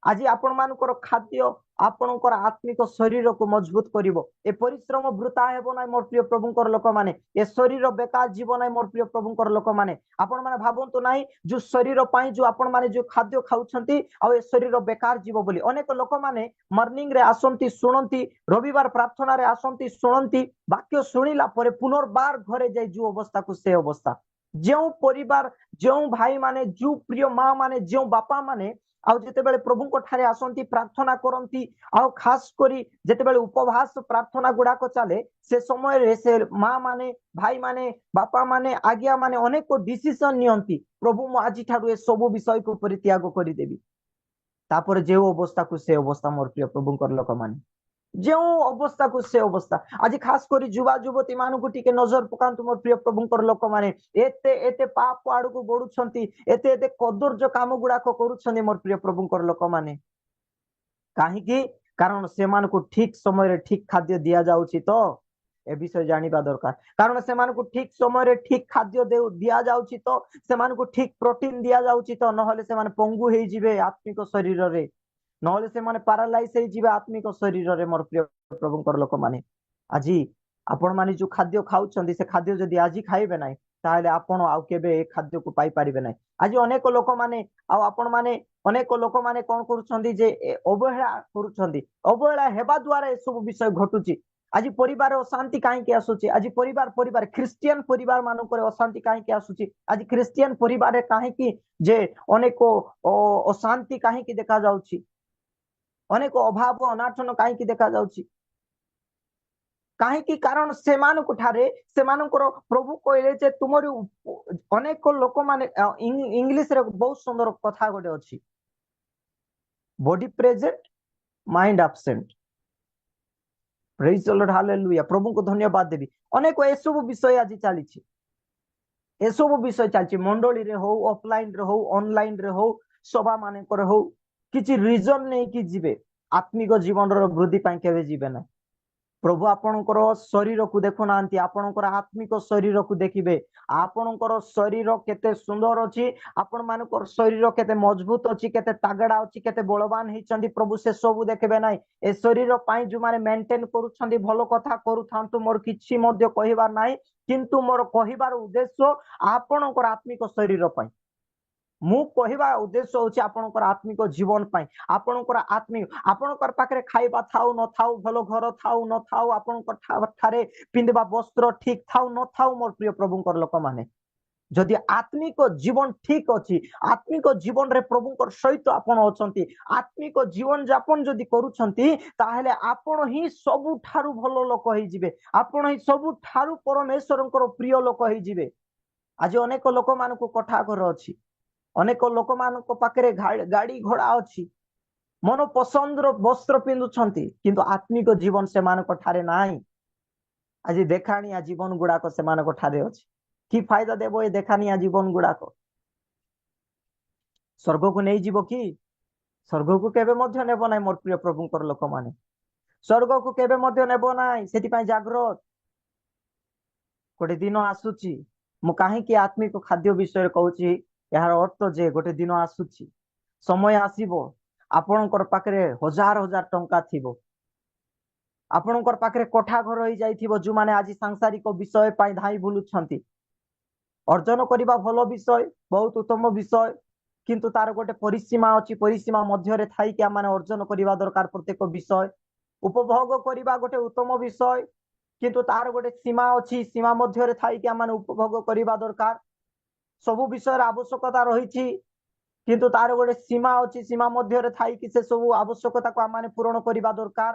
आज आपण मानकर खाद्य आपणकर आत्मिक शरीर को मजबूत करिवो ए परिश्रम वृथा हेबो नै मोर प्रिय प्रभुकर लोक माने ए शरीर बेकार जीव नै मोर प्रिय प्रभुकर लोक माने आपण माने भाबंतु नाही जो शरीर पाई जो आपण माने जो खाद्य खाउछंती आ ए शरीर बेकार जीव बोली अनेक लोक माने मॉर्निंग रे आसंती सुनंती रविवार प्रार्थना रे आसंती सुनंती वाक्य सुनिला परे पुनर्बार घरे जाई जो अवस्था को से अवस्था जो परिवार जो भाई माने जो प्रिय माँ माने जो बापा माने आउ जेतेबेले प्रभुଙ୍କ ठारे आसंती प्रार्थना करंती आउ खास करी जेतेबेले उपवास प्रार्थना गुडाको चले से समय रे से माँ माने भाई माने बापा माने आज्ञा माने अनेक डिसीजन नियंती प्रभु मु आज ठारू ए सब विषय को परित्याग करि देबी तापर जे अवस्था को से अवस्था मोर प्रिय प्रभुଙ୍କର लोक माने जो अवस्था को से अवस्था आज खास करी युवा युवती मानू टिके नजर पकांतु मोर प्रिय प्रभुଙ୍କର लोक माने एते एते पाप आड़ को बढ़ुछंती एते एते कदर्य काम गुडाक करूछंती मोर प्रिय प्रभुଙ୍କର लोक माने काहेकि कारण से मानू ठीक समय रे ठीक खाद्य दिया जाउची तो ए विषय जानिबा दरकार कारण से मानू ठीक समय रे ठीक खाद्य दिया जाउची तो से मानू ठीक प्रोटीन दिया जाउची तो नहले से माने पंगु हेई जिवे आत्मिक शरीर रे नहले से माने पैरालाइज हेई जिवे आत्मिक शरीर रे मोर प्रिय प्रभुଙ୍କର लोक माने आजी आपण माने जो खाद्य खाउछंती से खाद्य जदी आजी खाइबे नाही ताहले आपण आउ केबे ए खाद्य को पाई परिबे नाही आज अनेक लोक माने आ आपण माने अनेक लोक माने कोन करूछंती जे अवहेला करूछंती अवहेला हेबा द्वारा ए सब विषय घटुची आज परिवार अशांति कहीं के आसुची आज परिवार परिवार ख्रिस्टियन परिवार मानकर अशांति कहीं के आसुची आज ख्रिस्टियन परिवार कहीं की जे अनेक अशांति कहीं की देखा जाउची अनेक अभाव अनाटन कहीं की देखा जाउची कहीं कारण से प्रभु कहले जे तुमर अनेक लोक माने इंग्लिश रे बहुत सुंदर कथा गोटे अछि body present mind absent praise the Lord hallelujah प्रभु को धन्यवाद देवी अनेक ए सब विषय आज चली ए सब विषय चलछि मंडली रे हो ऑफलाइन रे हो ऑनलाइन रे हो सभा माने कर हो किछि रीजन नहीं कि जिवे आत्मिक जीवन रो वृद्धि पाई केबे जिवे ना प्रभु आपणकर शरीर को देखु नांती आपणकर आत्मिक शरीर को देखिबे आपणकर शरीर केते सुंदर अछि आपण मानकर शरीर केते मजबूत अछि केते तागड़ा अछि केते बलवान हिचंदी प्रभु से सब देखबे नाही ए शरीर पाई जो माने मेंटेन करूछंदी भलो कथा करूथांतु मोर किछि मध्य कहिबार नाही किंतु मोर कहिबार उद्देश्य आपणकर आत्मिक शरीर पाई मु कहवा उद्देश्य होछि आपणकर आत्मिक जीवन पाई आपणकर आत्मिक आपणकर पाखरे खाइबा थाउ न थाउ भलो घर थाउ न थाउ आपणकर ठारे पिंदबा वस्त्र ठीक थाउ न थाउ मोर प्रिय प्रभुଙ୍କର लोक माने जदि आत्मिक जीवन ठीक अछि आत्मिक जीवन रे प्रभुଙ୍କର सहित आपण अछंती आत्मिक जीवन यापन जदि करूछंती ताहेले आपण ही सबु ठारू भलो लोक होई जिवे आपण ही सबु ठारू परमेश्वरଙ୍କର प्रिय लोक होई जिवे आज अनेक लोक मानको कथा घर अछि अनेक लोक मानको पाखरे गाड़ी घोड़ा अछि मन पसंद रो वस्त्र पिंदुछंती किंतु आत्मिक जीवन से मानको ठारे नाही आज देखानिया जीवन गुडाको से मानको ठारे अछि कि फायदा देबो ए देखानिया जीवन गुडाको स्वर्ग को नहीं जीवो कि स्वर्ग को केबे मध्य नेबो नाही मोर प्रिय प्रभुଙ୍କର लोक माने स्वर्ग को केबे मध्य नेबो नाही सेति पई जागृत गोटे दिन आसुची मु काहे कि आत्मिक खाद्य विषय कहूची यार अर्थ जे गोटे दिन आसुची समय आसीबो आपणकर पाखरे हजार हजार टंका थिबो आपणकर पाखरे कोठा घर होई जाइथिबो जो माने आज सांसारिक विषय पाई धाई बुलुछंती अर्जन करिबा भलो विषय बहुत उत्तम विषय किंतु तार गोटे परिसीमा अछि परिसीमा मध्य रे थाई कि माने अर्जन करिबा दरकार प्रत्येक विषय उपभोग करिबा गोटे उत्तम विषय किंतु तार गोटे सीमा अछि सीमा मध्य रे थाई कि माने उपभोग करिबा दरकार सबु विषय आवश्यकता रही किंतु तार गोटे सीमा अच्छी सीमा मध्य थाई कि से सब आवश्यकता को आम पूरण करने दरकार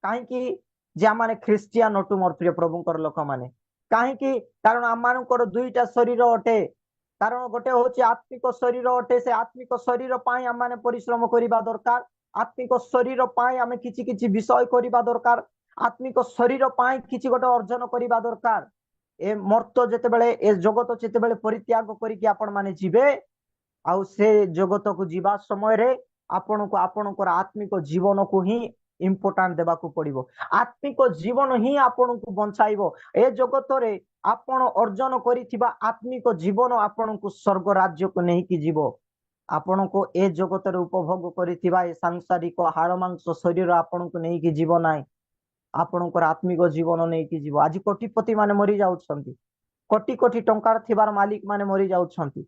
कहीं जे आम ख्रिस्टियान अटू मोर प्रिय प्रभुଙ୍କର लोक माने कहीं कारण आम दुईटा शरीर अटे कारण गोटे हूँ आत्मिक शरीर अटे से आत्मिक शरीर पाई आम परिश्रम करने दरकार आत्मिक शरीर पाई आम कि विषय करने दरकार आत्मिक शरीर पाई कि गोटे अर्जन करने दरकार ए मर्त जेते बेले ए जगत जेते बेले परित्याग करिकि आपण माने जीवे आउ से जगत को जीवा समय रे आपण को आपणकर आत्मिक जीवन को ही इंपोर्टेंट देबा को पड़िबो आत्मिक जीवन ही आपण को बंचाइबो ए जगत रे आपण अर्जन करिथिबा आत्मिक जीवन आपण को स्वर्ग राज्य को नहीं कि जीवो आपण को ए जगत रे उपभोग करिथिबा ए सांसारिक हाड़ मांस शरीर आपण को नहीं कि जीव नाई आपणकर आत्मिक जीवन नहीं कि जीव आज कोटिपति माने मरी जाउछंती कोटि कोटि टंकार थिबार मालिक माने मरी जाउछंती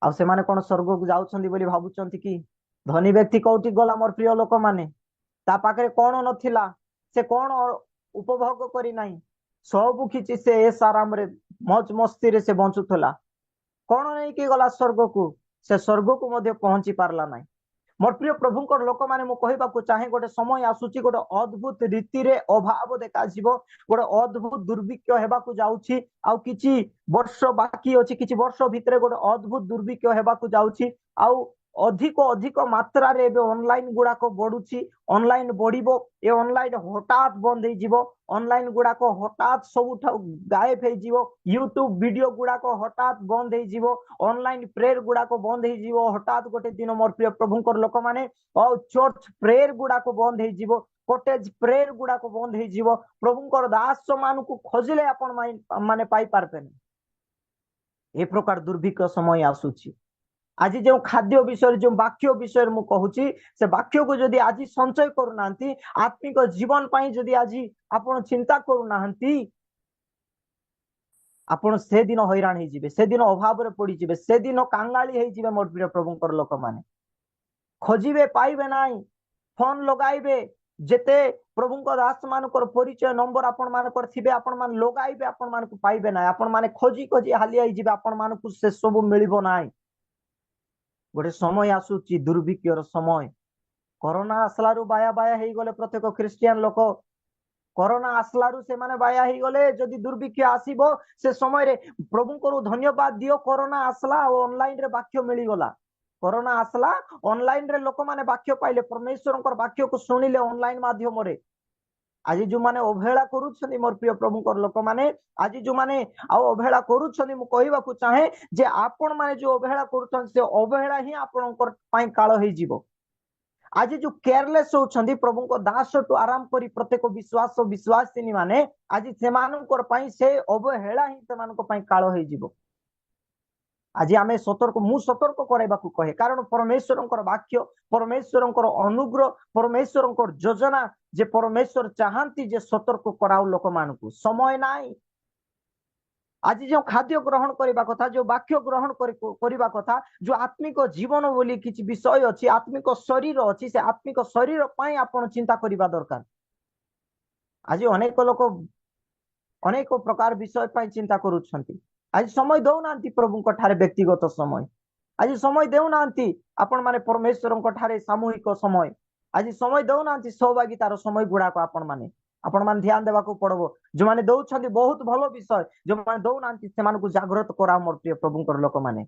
आ से माने कोन स्वर्ग को जाउछंती बोली भाबुछंती कि धनी व्यक्ति कोठी गला मोर प्रिय लोक माने ता पाखरे कोन नथिला से कोन उपभोग करी नाही सब किछि से एस आराम रे मौज मस्ती रे से बंचुथला कोन नहीं कि गला स्वर्ग को से स्वर्ग को मध्ये पहुंची पारला नाही मोर प्रिय प्रभुंकर लोक माने मु कहबाकू चाहे गोटे समय आसुची गोटे अद्भुत रीति रे अभाव देखा जीवो गोटे अद्भुत दुर्भिक्ष हेबाकू जाउची आउ किछि वर्ष बाकी अछि किछि वर्ष भितरे गोटे अद्भुत दुर्भिक्ष हेबाकू जाउची आउ अधिक अधिक मात्रा रे एबे ऑनलाइन गुडाको बढुची ऑनलाइन बढिबो ए ऑनलाइन हठात बंद हे जीवो ऑनलाइन गुडाको हठात सब गायब हे जीवो यूट्यूब वीडियो गुडाको हठात बंद हे जीवो ऑनलाइन प्रेयर गुडाको बंद हे जीवो हठात गोटे दिन मोर प्रिय प्रभुंकर लोक माने और चर्च प्रेयर गुडाको बंद हे जीवो कॉटेज प्रेयर गुडाको बंद हे जीवो प्रभुंकर दास मानकु खोजिले आपण माने पाई पारबेन ए प्रकार दुर्भिक्ष समय आसुची आज जो खाद्य विषय जो वाक्य विषय मु कहूची से वाक्य को जदि आज संचय करूना आत्मिक जीवन पाई जदि आज आपण चिंता करूना आपण से दिन हैरान हो जिवे से दिन अभाव रे पड़ी जिवे से दिन कांगाली हो जिवे मोर प्रिय प्रभुंकर लोक माने खोजिबे पाइबे नाही फोन लगाइबे जेते प्रभुंकर दास मानकर परिचय नंबर आपण मानकर थिबे आपण मान लगाइबे आपण मानकु पाइबे नाही आपण माने खोजी खोजी हालिया जिवे आपण मानकु से सब मिलिबो नाही गोटे समय आसुची दुर्भिक्षर समय कोरोना आसलारू बाया बाया हे गले प्रत्येक ख्रिस्टियन लोक कोरोना आसलारू से माने बाया हे गले जदि दुर्भिक्ष आसीबो से समय रे प्रभु को धन्यवाद दियो कोरोना आसला ऑनलाइन रे वाक्य मिली गला कोरोना आसला ऑनलाइन रे लोक माने वाक्य पाइले परमेश्वरंकर वाक्य को सुनिले ऑनलाइन माध्यम रे आज जो माने अवहेला करूछनी मोर प्रिय प्रभुंकर लोक माने आज जो माने आउ अवहेला करूछनी मु कहबाकू चाहे जे आपण माने जो अवहेला करूछन से अवहेला ही आपणकर पाई काल हे जीवो आज जो केयरलेस होछंदी प्रभुंकर दास टू आराम करी प्रत्येक विश्वास विश्वासिनी माने आज सेमानकर पाई से अवहेला ही सेमानकर पाई काल हे जीवो आज आमे सतर्क मु सतर्क कराइबाकू कहे कारण परमेश्वरंकर वाक्य परमेश्वरंकर अनुग्रह परमेश्वरंकर योजना जे परमेश्वर चाहती जे सतर्क कराउ लोक मानकू समय नाही आज जो खाद्य ग्रहण करबा कथा जो वाक्य ग्रहण करबा कथा जो आत्मिक जीवन बोली किछि विषय अछि आत्मिक शरीर अछि से आत्मिक शरीर पाई आपण चिंता करबा दरकार आज अनेक लोक अनेक प्रकार विषय पाई चिंता करूछंती आज समय दौना प्रभु ठारे व्यक्तिगत समय आज समय देउना आपण माने परमेश्वर ठारे सामूहिक समय आज समय दौना सहभागितार समय गुड़ाक आपण माने ध्यान देवा पड़बो जो माने दौछंती बहुत भलो विषय जो माने दौना से जागृत करा मोर प्रिय प्रभुंकर लोक माने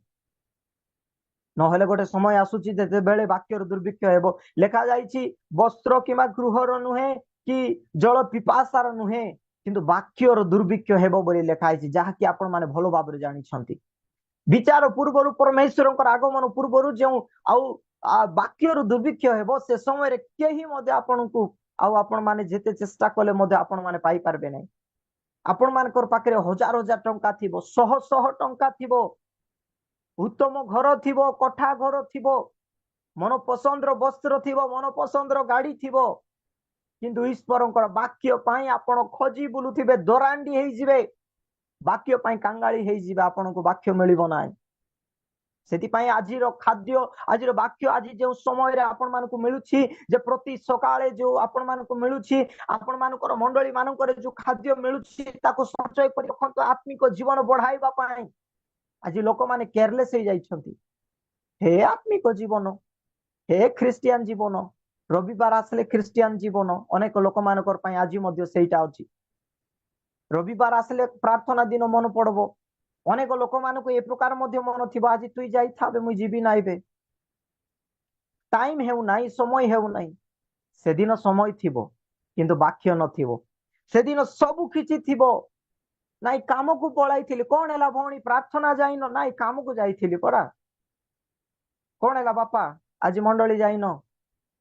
नहेले गोटे समय आसुची जेते बेले वाक्यर दुर्भिक्ष हेबो लेखा जाईची वस्त्र किंवा गृहर नुहे कि जल पिपासार नुहे किंतु वाक्यर दुर्भिक्ष हेबो बोली लेखा आइछि जहा कि आपण माने भलो भाबरे जानि छंती विचार पूर्वरु परमेश्वरंकर आगमन पूर्वरु जो आउ वाक्यर दुर्भिक्ष हेबो से समय रे केही मध्ये आपणकू आउ आपण माने जेते चेष्टा कले मध्ये आपण माने पाई पारबे नै आपण मानकर पाखरे हजार हजार टंका थिबो शह शह टंका थिबो उत्तम घर थिबो कोठा घर थिबो मन पसंदर वस्त्र थिबो मन पसंदर गाड़ी थिबो किंतु ईश्वरंकर वाक्य पाई आपण खोजी बुलुथिबे दरांडी हेई जिवे वाक्य पाई कांगाली हेई जिवे आपनको वाक्य मिलिबो नाही सेति पाई आजिर खाद्य आजिर वाक्य आज जो समय रे आपण मानको मिलुछि जे प्रति सकाळे जो आपण मानको मिलुछि आपण मानकर मंडली मानकर जो खाद्य मिलुछि ताको संचय करि रखंतु आत्मिक जीवन बढ़ाइबा पाई आज लोक माने केयरलेस हे जाइछंती हे आत्मिक जीवन हे ख्रिस्टियन जीवन रविवार आसले ख्रिस्टियन जीवन अनेक लोक मानकर पाई आज मध्य सेटा अछि रविवार आसले प्रार्थना दिन मन पड़बो अनेक लोक मानको ए प्रकार मध्य मन थिबो आज तुई जाई थाबे मु जीबी नाइबे टाइम हेउ नाही समय हेउ नाही से दिन समय थिबो किंतु वाक्य नथिबो से दिन सब किछि थिबो नाई काम को पळाइथिली कोन हैला भौणी प्रार्थना जाइनो नाई काम को जाइथिली परा कोन हैला बापा आज मंडली जाइनो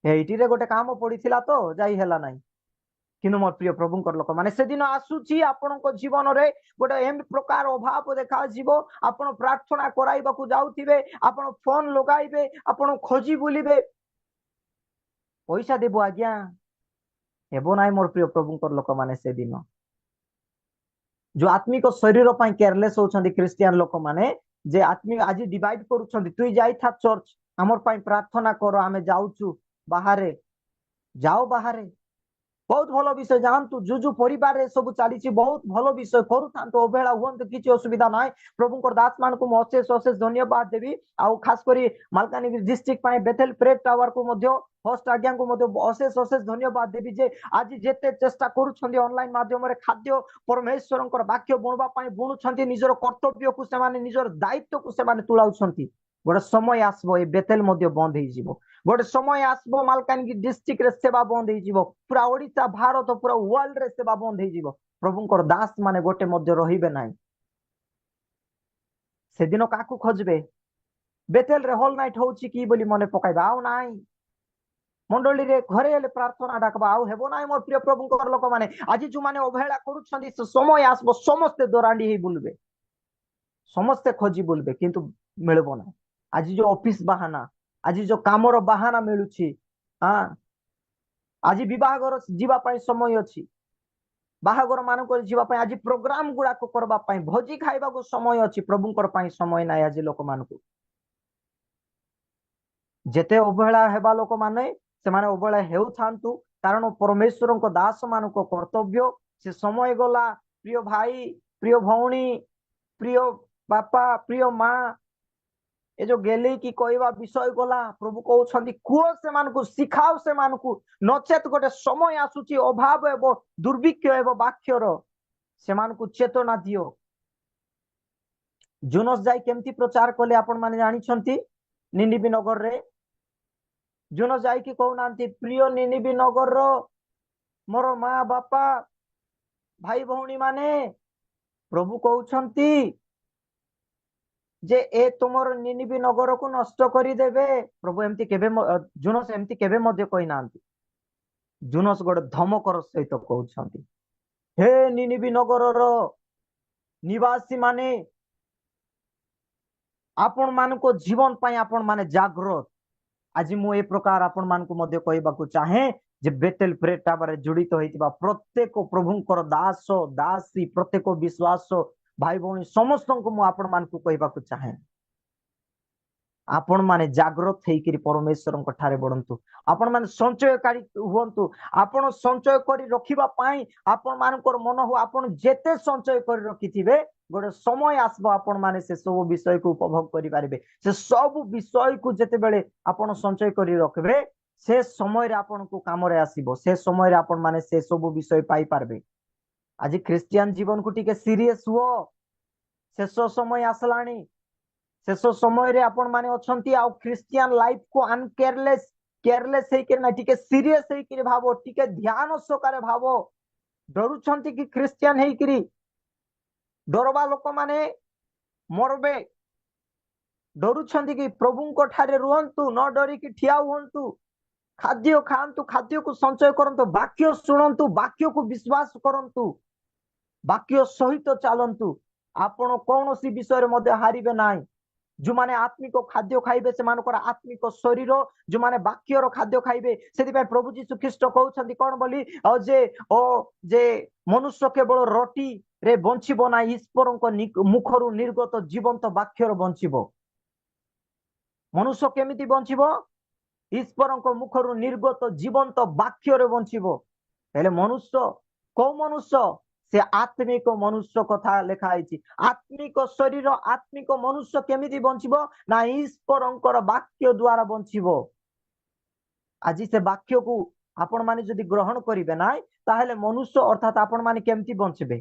एइटी रे गोटे काम पड़ीथिला तो जाई हैला नाही କିନ୍ତୁ ମୋର ପ୍ରିୟ ପ୍ରଭୁଙ୍କର ଲୋକମାନେ ସେଦିନ ଆସୁଛି ଆପଣଙ୍କ ଜୀବନରେ ଗୋଟେ ଏମିତି ପ୍ରକାର ଅଭାବ ଦେଖାଯିବ। ଆପଣ ପ୍ରାର୍ଥନା କରାଇବାକୁ ଯାଉଥିବେ, ଆପଣ ଫୋନ ଲଗାଇବେ, ଆପଣ ଖୋଜି ବୁଲିବେ, ପଇସା ଦେବୁ ଆଜ୍ଞା, ହେବ ନାହିଁ ମୋର ପ୍ରିୟ ପ୍ରଭୁଙ୍କର ଲୋକମାନେ। ସେଦିନ ଯୋଉ ଆତ୍ମିକ ଶରୀର ପାଇଁ କେୟାରଲେସ୍ ହଉଛନ୍ତି ଖ୍ରୀଷ୍ଟିଆନ ଲୋକମାନେ, ଯେ ଆତ୍ମିକ ଆଜି ଡିଭାଇଡ କରୁଛନ୍ତି, ତୁଇ ଯାଇଥା ଚର୍ଚ୍ଚ, ଆମର ପାଇଁ ପ୍ରାର୍ଥନା କର, ଆମେ ଯାଉଛୁ ବାହାରେ, ଯାଅ ବାହାରେ, ବହୁତ ଭଲ ବିଷୟ, ଯାଆନ୍ତୁ। ଯୋଉ ପରିବାରରେ ସବୁ ଚାଲିଛି ବହୁତ ଭଲ ବିଷୟ, କରୁଥାନ୍ତୁ, ଅବହେଳା ହୁଅନ୍ତୁ, କିଛି ଅସୁବିଧା ନାହିଁ। ପ୍ରଭୁଙ୍କର ଦାସ ମାନଙ୍କୁ ମୁଁ ଅଶେଷ ଅଶେଷ ଧନ୍ୟବାଦ ଦେବି। ଆଉ ଖାସ କରି ମାଲକାନଗିରି ଡିଷ୍ଟ୍ରିକ୍ଟ ପାଇଁ ବେଥେଲ ପ୍ରେୟର ଟାୱାରକୁ ମଧ୍ୟ, ହୋଷ୍ଟ ଆଜ୍ଞାଙ୍କୁ ମଧ୍ୟ ଅଶେଷ ଅଶେଷ ଧନ୍ୟବାଦ ଦେବି, ଯେ ଆଜି ଯେତେ ଚେଷ୍ଟା କରୁଛନ୍ତି ଅନଲାଇନ ମାଧ୍ୟମରେ ଖାଦ୍ୟ ପରମେଶ୍ୱରଙ୍କର ବାକ୍ୟ ବୁଣିବା ପାଇଁ ବୁଣୁଛନ୍ତି, ନିଜର କର୍ତ୍ତବ୍ୟକୁ ସେମାନେ, ନିଜର ଦାୟିତ୍ୱକୁ ସେମାନେ ତୁଳାଉଛନ୍ତି। ଗୋଟେ ସମୟ ଆସିବ ଏ ବେତେଲ ମଧ୍ୟ ବନ୍ଦ ହେଇଯିବ। ଗୋଟେ ସମୟ ଆସିବ ମାଲକାନଗିରି ଡିଷ୍ଟ୍ରିକ୍ଟରେ ସେବା ବନ୍ଦ ହେଇଯିବ, ପୁରା ଓଡିଶା, ଭାରତ, ପୁରା ୱାର୍ଲଡ ରେ ସେବା ବନ୍ଦ ହେଇଯିବ। ପ୍ରଭୁଙ୍କର ଦାସ ମାନେ ଗୋଟେ ମଧ୍ୟ ରହିବେ ନାହିଁ। ସେଦିନ କାହାକୁ ଖୋଜିବେ? ବେତେଲରେ ହୋଲ ନାଇଟ୍ ହଉଛି କି ବୋଲି ମନେ ପକାଇବା, ଆଉ ନାହିଁ। ମଣ୍ଡଳୀରେ ଘରେ ହେଲେ ପ୍ରାର୍ଥନା ଡାକବା, ଆଉ ହେବ ନାହିଁ ମୋର ପ୍ରିୟ ପ୍ରଭୁଙ୍କର ଲୋକମାନେ। ଆଜି ଯୋଉମାନେ ଅବହେଳା କରୁଛନ୍ତି, ସେ ସମୟ ଆସିବ ସମସ୍ତେ ଦରାଣ୍ଡି ହେଇ ବୁଲିବେ, ସମସ୍ତେ ଖୋଜି ବୁଲିବେ, କିନ୍ତୁ ମିଳିବ ନାହିଁ। ଆଜି ଯୋଉ ଅଫିସ ବାହାନା, ଆଜି ଯୋଉ କାମର ବାହାନା ମିଳୁଛି, ହଁ, ଆଜି ବିବାହଘର ଯିବା ପାଇଁ ସମୟ ଅଛି, ବାହାଘର ମାନଙ୍କର ଯିବା ପାଇଁ, ଆଜି ପ୍ରୋଗ୍ରାମ ଗୁଡାକ କରିବା ପାଇଁ, ଭୋଜି ଖାଇବାକୁ ସମୟ ଅଛି, ପ୍ରଭୁଙ୍କର ପାଇଁ ସମୟ ନାହିଁ ଆଜି ଲୋକମାନଙ୍କୁ। ଯେତେ ଅବହେଳା ହେବା ଲୋକମାନେ, ସେମାନେ ଅବହେଳା ହେଉଥାନ୍ତୁ, କାରଣ ପରମେଶ୍ୱରଙ୍କ ଦାସ ମାନଙ୍କ କର୍ତ୍ତବ୍ୟ। ସେ ସମୟ ଗଲା, ପ୍ରିୟ ଭାଇ, ପ୍ରିୟ ଭଉଣୀ, ପ୍ରିୟ ବାପା, ପ୍ରିୟ ମା, ଏ ଯୋଉ ଗେଲି କି କହିବା ବିଷୟ ଗଲା, ପ୍ରଭୁ କହୁଛନ୍ତି କୁହ ସେମାନଙ୍କୁ, ଶିଖାଅ ସେମାନଙ୍କୁ, ନଚେତ ଗୋଟେ ସମୟ ଆସୁଛି, ଅଭାବ ହେବ, ଦୁର୍ଭିକ୍ଷ ହେବ ବାକ୍ୟର, ସେମାନଙ୍କୁ ଚେତନା ଦିଅ। ଜୁନସ୍ ଯାଇ କେମିତି ପ୍ରଚାର କଲେ ଆପଣ ମାନେ ଜାଣିଛନ୍ତି? ନିନିବି ନଗରରେ ଜୁନସ୍ ଯାଇକି କହୁନାହାନ୍ତି, ପ୍ରିୟ ନିନିବି ନଗରର ମୋର ମା ବାପା, ଭାଇ ଭଉଣୀ ମାନେ, ପ୍ରଭୁ କହୁଛନ୍ତି ଯେ ଏ ତୁମର ନିନିବି ନଗରକୁ ନଷ୍ଟ କରିଦେବେ। ପ୍ରଭୁ ଏମିତି କେବେ, ଜୁନସ୍ ଏମିତି କେବେ ମଧ୍ୟ କହିନାହାନ୍ତି। ଜୁନସ୍ ଗୋଟେ ଧମକର ସହିତ କହୁଛନ୍ତି, ହେ ନିନିବି ନଗରର ନିବାସୀ ମାନେ, ଆପଣ ମାନଙ୍କ ଜୀବନ ପାଇଁ ଆପଣ ମାନେ ଜାଗ୍ରତ। ଆଜି ମୁଁ ଏ ପ୍ରକାର ଆପଣ ମାନଙ୍କୁ ମଧ୍ୟ କହିବାକୁ ଚାହେଁ, ଯେ ବେତେଲ ପ୍ରେୟର ଟାୱାରରେ ଜଡିତ ହେଇଥିବା ପ୍ରତ୍ୟେକ ପ୍ରଭୁଙ୍କର ଦାସ ଦାସୀ, ପ୍ରତ୍ୟେକ ବିଶ୍ୱାସ ଭାଇ ଭଉଣୀ ସମସ୍ତଙ୍କୁ ମୁଁ ଆପଣ ମାନଙ୍କୁ କହିବାକୁ ଚାହେଁ, ଆପଣ ମାନେ ଜାଗ୍ରତ ହେଇକିରି ପରମେଶ୍ୱରଙ୍କ ଠାରେ ବଢନ୍ତୁ। ଆପଣ ମାନେ ସଞ୍ଚୟକାରୀ ହୁଅନ୍ତୁ। ଆପଣ ସଞ୍ଚୟ କରି ରଖିବା ପାଇଁ ଆପଣ ମାନଙ୍କର ମନ ହଉ, ଆପଣ ଯେତେ ସଞ୍ଚୟ କରି ରଖିଥିବେ, ଗୋଟେ ସମୟ ଆସିବ ଆପଣ ମାନେ ସେ ସବୁ ବିଷୟକୁ ଉପଭୋଗ କରିପାରିବେ। ସେ ସବୁ ବିଷୟକୁ ଯେତେବେଳେ ଆପଣ ସଞ୍ଚୟ କରି ରଖିବେ, ସେ ସମୟରେ ଆପଣଙ୍କୁ କାମରେ ଆସିବ, ସେ ସମୟରେ ଆପଣ ମାନେ ସେ ସବୁ ବିଷୟ ପାଇପାରିବେ। ଆଜି ଖ୍ରୀଷ୍ଟିଆନ ଜୀବନକୁ ଟିକେ ସିରିୟସ ହୁଅ, ଶେଷ ସମୟ ଆସିଲାଣି। ଶେଷ ସମୟରେ ଆପଣ ମାନେ ଅଛନ୍ତି, ଆଉ ଖ୍ରୀଷ୍ଟିଆନ ଲାଇଫ କୁ ଅନକେୟାରଲେସ୍, କେୟାରଲେସ୍ ହେଇକିରି ନା, ଟିକେ ସିରିୟସ ହେଇକିରି ଭାବ, ଟିକେ ଧ୍ୟାନ ସହକାରେ ଭାବ। ଡରୁଛନ୍ତି କି ଖ୍ରୀଷ୍ଟିଆନ ହେଇକିରି? ଡରବା ଲୋକମାନେ ମରବେ। ଡରୁଛନ୍ତି କି? ପ୍ରଭୁଙ୍କ ଠାରେ ରୁହନ୍ତୁ, ନ ଡରିକି ଠିଆ ହୁଅନ୍ତୁ। ଖାଦ୍ୟ ଖାଆନ୍ତୁ, ଖାଦ୍ୟକୁ ସଞ୍ଚୟ କରନ୍ତୁ, ବାକ୍ୟ ଶୁଣନ୍ତୁ, ବାକ୍ୟକୁ ବିଶ୍ୱାସ କରନ୍ତୁ, ବାକ୍ୟ ସହିତ ଚାଲନ୍ତୁ। ଆପଣ କୌଣସି ବିଷୟରେ ମଧ୍ୟ ହାରିବେ ନାହିଁ। ଯୋଉମାନେ ଆତ୍ମିକ ଖାଦ୍ୟ ଖାଇବେ, ସେମାନଙ୍କର ଆତ୍ମିକ ଶରୀର, ଯୋଉମାନେ ବାକ୍ୟର ଖାଦ୍ୟ ଖାଇବେ, ସେଥିପାଇଁ ପ୍ରଭୁ ଯୀଶୁ ଖ୍ରୀଷ୍ଟ କହୁଛନ୍ତି କଣ ବୋଲି, ଯେ ମନୁଷ୍ୟ କେବଳ ରୋଟି ରେ ବଞ୍ଚିବ ନାହିଁ, ଈଶ୍ୱରଙ୍କ ମୁଖରୁ ନିର୍ଗତ ଜୀବନ୍ତ ବାକ୍ୟର ବଞ୍ଚିବ। ମନୁଷ୍ୟ କେମିତି ବଞ୍ଚିବ? ଈଶ୍ୱରଙ୍କ ମୁଖରୁ ନିର୍ଗତ ଜୀବନ୍ତ ବାକ୍ୟରେ ବଞ୍ଚିବ। ହେଲେ ମନୁଷ୍ୟ, କୋଉ ମନୁଷ୍ୟ? ସେ ଆତ୍ମିକ ମନୁଷ୍ୟ କଥା ଲେଖା ହେଇଛି। ଆତ୍ମିକ ଶରୀର, ଆତ୍ମିକ ମନୁଷ୍ୟ କେମିତି ବଞ୍ଚିବ? ନା ଈଶ୍ୱରଙ୍କର ବାକ୍ୟ ଦ୍ଵାରା ବଞ୍ଚିବ। ଆଜି ସେ ବାକ୍ୟକୁ ଆପଣ ମାନେ ଯଦି ଗ୍ରହଣ କରିବେ ନାହିଁ, ତାହେଲେ ମନୁଷ୍ୟ ଅର୍ଥାତ ଆପଣ ମାନେ କେମିତି ବଞ୍ଚିବେ?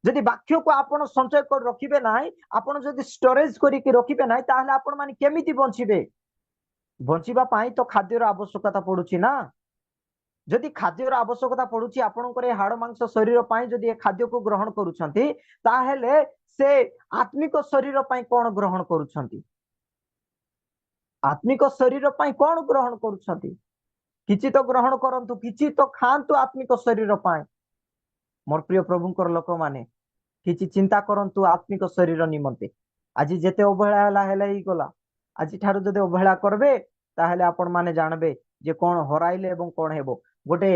ଯଦି ବାକ୍ୟକୁ ଆପଣ ସଞ୍ଚୟ କରି ରଖିବେ ନାହିଁ, ଆପଣ ଯଦି ଷ୍ଟୋରେଜ କରିକି ରଖିବେ ନାହିଁ, ତାହେଲେ ଆପଣ ମାନେ କେମିତି ବଞ୍ଚିବେ? ବଞ୍ଚିବା ପାଇଁ ତ ଖାଦ୍ୟର ଆବଶ୍ୟକତା ପଡୁଛି ନା। ଯଦି ଖାଦ୍ୟର ଆବଶ୍ୟକତା ପଡୁଛି, ଆପଣଙ୍କର ଏ ହାଡ ମାଂସ ଶରୀର ପାଇଁ ଯଦି ଏ ଖାଦ୍ୟକୁ ଗ୍ରହଣ କରୁଛନ୍ତି, ତାହେଲେ ସେ ଆତ୍ମିକ ଶରୀର ପାଇଁ କଣ ଗ୍ରହଣ କରୁଛନ୍ତି? ଆତ୍ମିକ ଶରୀର ପାଇଁ କଣ ଗ୍ରହଣ କରୁଛନ୍ତି? किछि तो ग्रहण करंतु किछि तो खांतु आत्मिक शरीर पाए। मोर प्रिय प्रभुंकर लोक माने किछि चिंता करंतु आत्मिक शरीर निमंते। आज जेते अवहेला ହେଲା ହେଲେ ହି गला। आज ठारू जदि अवहेला करबे ताहेले आपण माने जानबे जे कोन हराइले एवं कोन हेबो। गोटे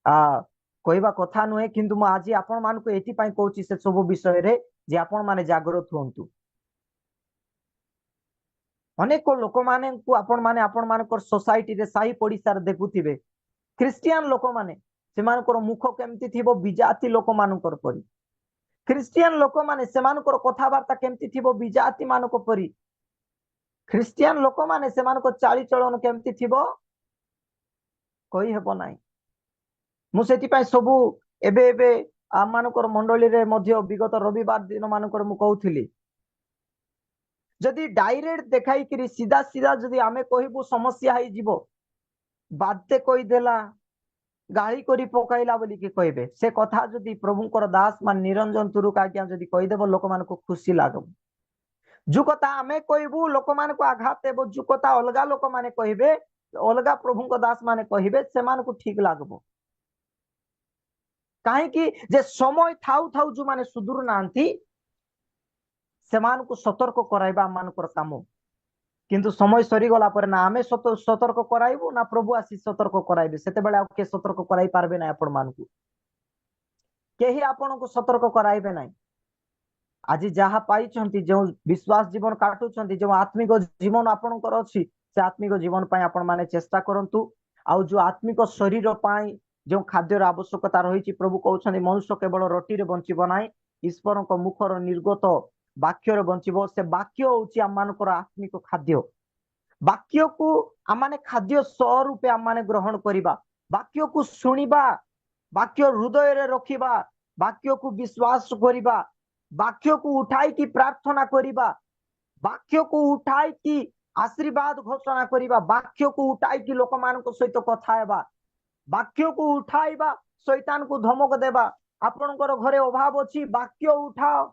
कहवा कथा नुहे किंतु मु आज आपण मानकु एथि पई कहूची से सब विषय रे जे आपण माने जागृत हुंतु। अनेक लोक माने को आपण मानकर सोसाइटी रे साही पड़िसार देखुथिबे ख्रिस्टियन लोक माने सेमानकर मुख केमती थिबो बिजाति लोक मानकर परी। ख्रिस्टियन लोक माने सेमानकर कथाबार्ता केमती थिबो बिजाति मानक परी। ख्रिस्टियन लोक माने सेमानकर चाली चलन केमती थिबो कहि हेबो नाही। मु सेति पई सबु एबे एबे आ मानकर मंडली रे मध्य विगत रविवार दिन मानकर मु कहउथिली जदि डायरेक्ट देखाई करी सीधा सीधा जदि आमे कहबो समस्या है जीवो बादते कहि देला गाली करी पकाइला बोली के कहबे से कथा जदि प्रभुंकर दास मान निरंजन तुरुक आज्ञा जदि कहि देबो लोक मान को खुशी लागबो। जो कथा आमे कहबो लोक मान को आघात देबो जो कथा अलगा लोक माने कहबे अलगा प्रभुंकर दास माने कहबे से मान को ठीक लागबो। काहे कि जे समय थाउ थाउ जो माने सुदूर नांती सेमान को सतर्क कराइबा मानकर काम। किंतु समय सरी गला पर ना आमे सतर्क कराइबो ना प्रभु आसी सतर्क कराइबे सेते बेले आ के सतर्क कराई पारबे ना आपण मानकु केही आपण को सतर्क कराइबे नाही। आज जहा पाइछंती जो विश्वास जीवन काटुछंती जो आत्मिक जीवन आपणकर अछि से आत्मिक जीवन पय आपण माने चेष्टा करंतु। आउ जो आत्मिक शरीर पय जो खाद्यर आवश्यकता रही प्रभु कहउछंती मनुष्य केवल रोटी रे बंचिबो नाही ईश्वर को मुखर निर्गत वाक्य रे बंचिबो। से वाक्य होची आम मानकर आत्मिक खाद्य। वाक्य को आमाने खाद्य स्वरूपे आमाने ग्रहण करिबा वाक्य को सुनिबा वाक्य हृदय रे रखिबा वाक्य को विश्वास करिबा वाक्य को उठाई की प्रार्थना करिबा वाक्य को उठाई की आशीर्वाद घोषणा करिबा वाक्य को उठाई की लोक मानक सहित कथा हेबा वाक्य को उठाइबा शैतान को धमक देबा। आपनकर घरे अभाव अछि वाक्य उठाओ।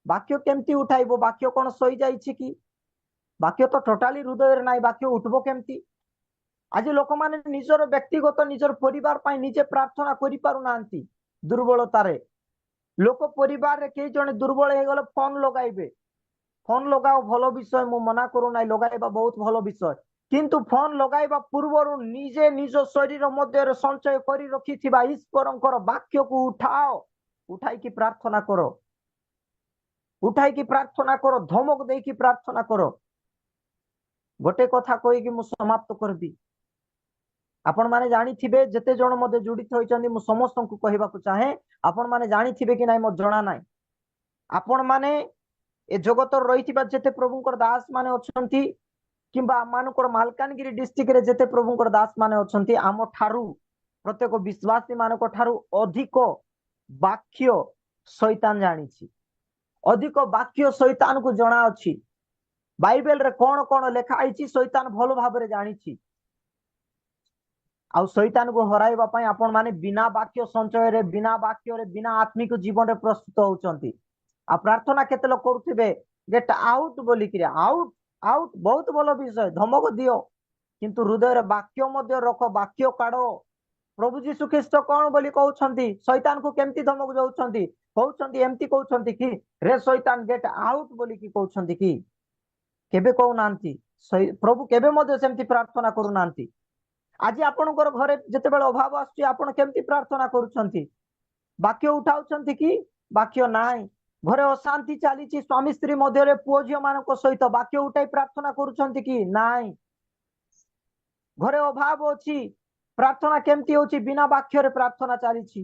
वाक्य केमती उठाइबो वाक्य कोन सही जाइछि कि वाक्य तो टोटाली हृदय रे नाही वाक्य उठबो केमती। आज लोक माने निजर व्यक्तिगत निजर परिवार पय निजे प्रार्थना करि पारु नांती दुर्बलतारे। लोक परिवार रे के जने दुर्बल हे गले फोन लगाइबे फोन लगाओ भलो विषय मु मना करू नाही लगाइबा बहुत भलो विषय किंतु फोन लगाइबा पूर्वरु निजे निज शरीर मध्य रे संचय करि रखिथिबा ईश्वरंकर वाक्य को उठाओ उठाई की प्रार्थना करो उठाई की प्रार्थना करो धमक दे की प्रार्थना करो। गोटे कथा कहि कि मु समाप्त करबी। आपण माने जानी थिबे जते जण मधे जुड़ित होइचंदी मु समस्त को कहबा को चाहे आपण माने जानी थिबे कि नाही म जणा नाही। आपण माने ए जगत रहिथिबा जते प्रभुंकर दास माने अछंती किंबा मानकर मालकानगिरी डिस्ट्रिक्ट रे जते प्रभुंकर दास माने अछंती आम ठारू प्रत्येक विश्वासी मानक ठारू अधिक वाक्य शैतान जानिछि अधिक वाक्य शैतान को जणा अछि। बाइबल रे कोन कोन लेखा आइछि शैतान भलो भाबरे जानिछि। आउ शैतान को हराइबा पय आपण माने बिना वाक्य संचय रे बिना वाक्य रे बिना आत्मिक जीवन रे प्रस्तुत होचंती। आ प्रार्थना केते लोक करूथिबे गेट आउट बोली कि आउट आउट बहुत भलो विषय धमक दियो किंतु हृदय रे वाक्य मध्य रख वाक्य काढो। प्रभु जीशु ख्रीष्ट कोन बोली कहउछंती शैतान को केमती धमक जाउछंती कहउछंती एमती कहउछंती कि रे शैतान गेट आउट बोली कि कहउछंती कि केबे कहउ नांती प्रभु केबे मध्य सेमती प्रार्थना करू नांती। आज आपणकर घरे जते बेले अभाव आछी आपण केमती प्रार्थना करूछंती वाक्य उठाउछंती कि वाक्य नाही। घरे अशांति चलीछि स्वामी स्त्री मध्य रे पुओ झियो मानक सहित वाक्य उठाई प्रार्थना करूछंती कि नाही। घरे अभाव अछि प्रार्थना केमती होछि बिना वाक्य रे प्रार्थना चलीछि।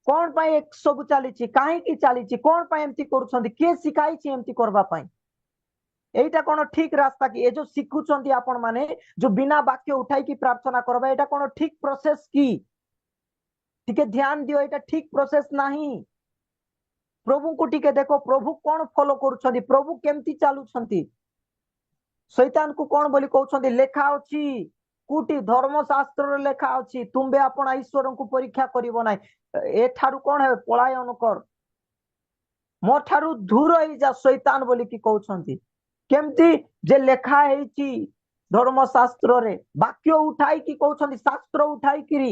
कोन पय एक सब चलीछि काहे कि चलीछि कोन पय एमती करूछंती के सिखाइछि एमती करबा पय एटा कोन ठीक रास्ता कि ए जो सिखुछंती आपण माने जो बिना वाक्य उठाई की प्रार्थना करबा एटा कोन ठीक प्रोसेस की टिके ध्यान दियो एटा ठीक प्रोसेस नाही। प्रभु को टिके देखो प्रभु कोन फॉलो करूछंती प्रभु केमती चालुछंती। शैतान को कोन बोली कहउछंती लेखा अछि कुटी धर्मशास्त्र रे लेखा अछि तुंबे आपण ईश्वर को परीक्षा करिवो नाही ए ठारू कोन है पलायन कर मो ठारू दूर होई जा शैतान बोली कि कहउछंती केमती जे लेखा हेछि धर्मशास्त्र रे वाक्य उठाई कि कहउछंती शास्त्र उठाई किरी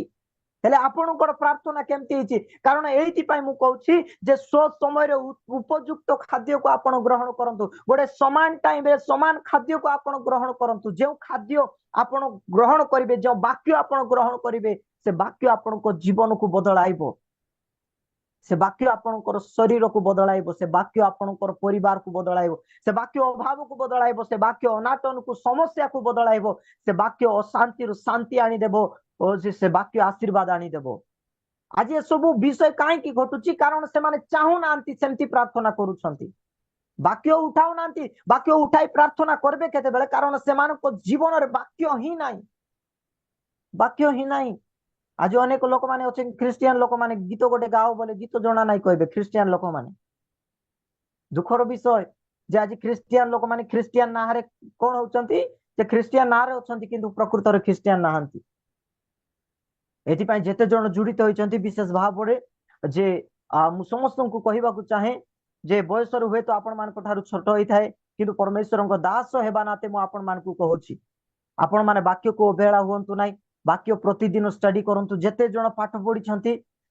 हेले आपणकर प्रार्थना केमती होइछि कारण एइति पई मु कहउछि जे स्व समय रे उपयुक्त खाद्य को आपण ग्रहण करंतु गोटे समान टाइम रे समान खाद्य को आपण ग्रहण करंतु जे खाद्य आपण ग्रहण करिवे जो वाक्य आपण ग्रहण करिवे से वाक्य आपणको जीवन को बदलाइबो से वाक्य आपणकर शरीर को बदलाइबो से वाक्य आपणकर परिवार को बदलाइबो से वाक्य अभाव को बदलाइबो से वाक्य अनाटन को समस्या को बदलाइबो से वाक्य अशांति शांति आनी देबो और से वाक्य आशीर्वाद आनी देबो आज ये सब विषय कहीं घटुची कारण से माने चाहू नांती सेमती प्रार्थना करूछंती वाक्य उठाऊ नांती वाक्य उठाई प्रार्थना करबे केते बेले कारण से मानको जीवन रे वाक्य ही नाही आज अनेक लोक माने अच्छे ख्रिस्टियन लोक माने गीत गोटे गाओ बोले गीत जना नहीं कहबे ख्रिस्टियन लोक माने दुखर विषय जे आज ख्रिस्टियन लोक माने ख्रिस्टियन नाहरे कोन होचंती जे ख्रिस्टियन नाहरे होचंती किंतु प्रकृत रे ख्रिस्टियन नाहंती एथि पई जेते जण जुड़ित होइचंती विशेष भाव रे जे मु समस्त को कहबा को चाहे जे बयस रे हुए तो आपण मान को थारु छोट होई थाए किंतु परमेश्वर को दास हेबा नाते मु आपण मान को कहूची आपण माने वाक्य को अवहेला हुंतु नाही वाक्य प्रतिदिन स्टडी करंतु जेते जण पाठ पढ़ी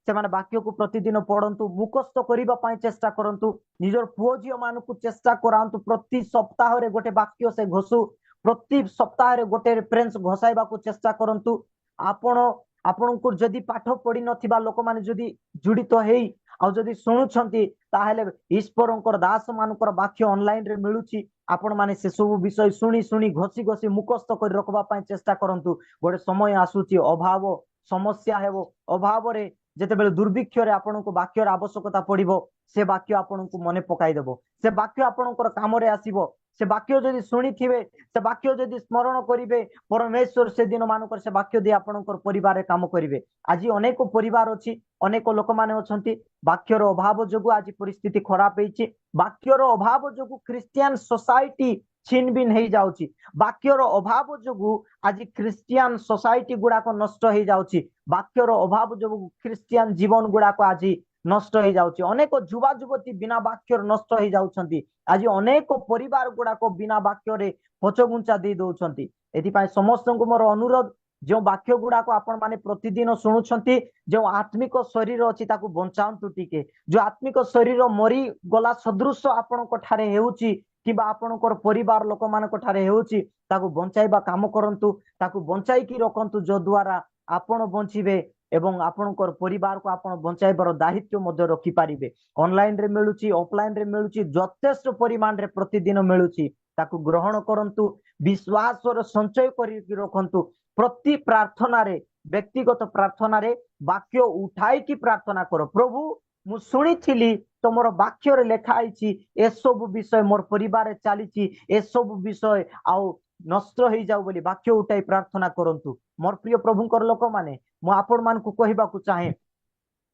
से माने वाक्य को प्रतिदिन पढ़ंतु मुखस्थ करिबा पई चेष्टा करंतु निजर पुओ झियो मान को चेष्टा करांतु प्रति सप्ताह रे गोटे वाक्य से घोषु प्रति सप्ताह रे गोटे रेफरेंस घोसाइबा को चेष्टा करंतु आपण आपण को जदी पाठ पढ़ी नथिबा लोक माने जदी जुड़ित हेई आ जदी सुनुछंती ताहेले ईश्वरंकर दास मानकर वाक्य ऑनलाइन रे मिलुची आपण माने से सब विषय शुणी शुणी घोसी घोसी मुखस्थ कर रखबा पई चेष्टा करंतु गोटे समय आसुची अभाव समस्या हेबो अभाव रे जेते बेले दुर्भिक्ष रे आपण को वाक्यर आवश्यकता पड़िबो से वाक्य आपण को मने पकाई देबो से वाक्य आपणकर काम रे आसीबो से वाक्य जदी सुनी थिबे से वाक्य जदी स्मरण करिवे परमेश्वर से दिन मानकर से वाक्य दे आपणकर परिवार रे काम करिवे आज अनेक परिवार अछि अनेक लोक माने अछंती वाक्यर अभाव जोगु आज परिस्थिति खराब हेछि वाक्यर अभाव जोगु क्रिश्चियन सोसाइटी छिनबिन हेई जाउची वाक्यर अभाव जोगु आज क्रिश्चियन सोसाइटी गुडाको नष्ट हेई जाउची वाक्यर अभाव जोगु क्रिश्चियन जीवन गुडाको आज नष्ट हेई जाउची अनेक युवा युवती बिना वाक्यर नष्ट हेई जाउछंती आज अनेक परिवार गुडाको बिना वाक्य रे पछगुंचा दे दउछंती एथि पय समस्त को मोर अनुरोध जो वाक्य गुडाको आपण माने प्रतिदिन सुनुछंती जो आत्मिक शरीर अछि ताकू बंचांतु टिके जो आत्मिक शरीर मरी गला सदृश आपण कोठारे हेउची किबा आपणकर परिवार लोक मान कोठारे हेउची ताकू बंचाइबा काम करंतु ताकू बंचाई की रखंतु जो द्वारा आपण बंचिबे एवं आपणकर परिवार को आपण बंचाइबार दायित्व मध्य रखि पारिबे ऑनलाइन रे मिलुची ऑफलाइन रे मिलुची यथेष्ट परिमाण रे प्रतिदिन मिलुची ताकू ग्रहण करंतु विश्वास रो संचय करि रखंतु प्रति प्रार्थना रे व्यक्तिगत प्रार्थना रे वाक्य उठाई की प्रार्थना करो प्रभु मु सुनी थिली तमरो वाक्य रे लेखा आइछि ए सब विषय मोर परिवार रे चालिछि ए सब विषय आउ नष्ट हो जाऊ बोली वाक्य उठाई प्रार्थना करंतु मोर प्रिय प्रभुकर लोक माने मु आपण मान को कहबा को चाहे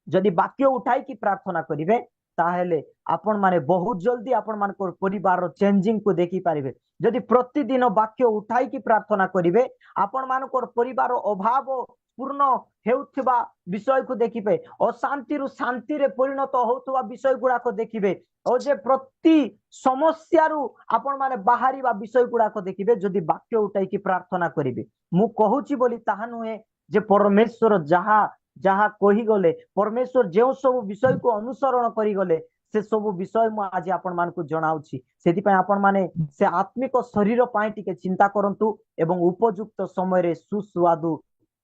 जदि वाक्य उठाई की प्रार्थना करिवे ताहेले आपण माने बहुत जल्दी आपण मान को परिवार रो चेंजिंग को देखि पारिबे जदि प्रतिदिन वाक्य उठाई की प्रार्थना करिवे आपण मान को परिवार अभाव पूर्ण हेउथिबा विषय को देखिबे अशांति रु शांति रे परिणत होतुवा विषय गुडा को देखिबे और जे प्रति समस्या रु आपण माने बाहरीबा विषय गुडा को देखिबे जदि वाक्य उठाई की प्रार्थना करिवे मु कहूची बोली ताहा नुहे जे परमेश्वर जहा जहा कही गले परमेश्वर जो सब विषय को अनुसरण करी गले से सब विषय मु आज आपण मान को जणाउची सेति पय आपण माने से आत्मिक शरीर पाई टिके चिंता करंतु एवं उपयुक्त समय रे सुस्वादु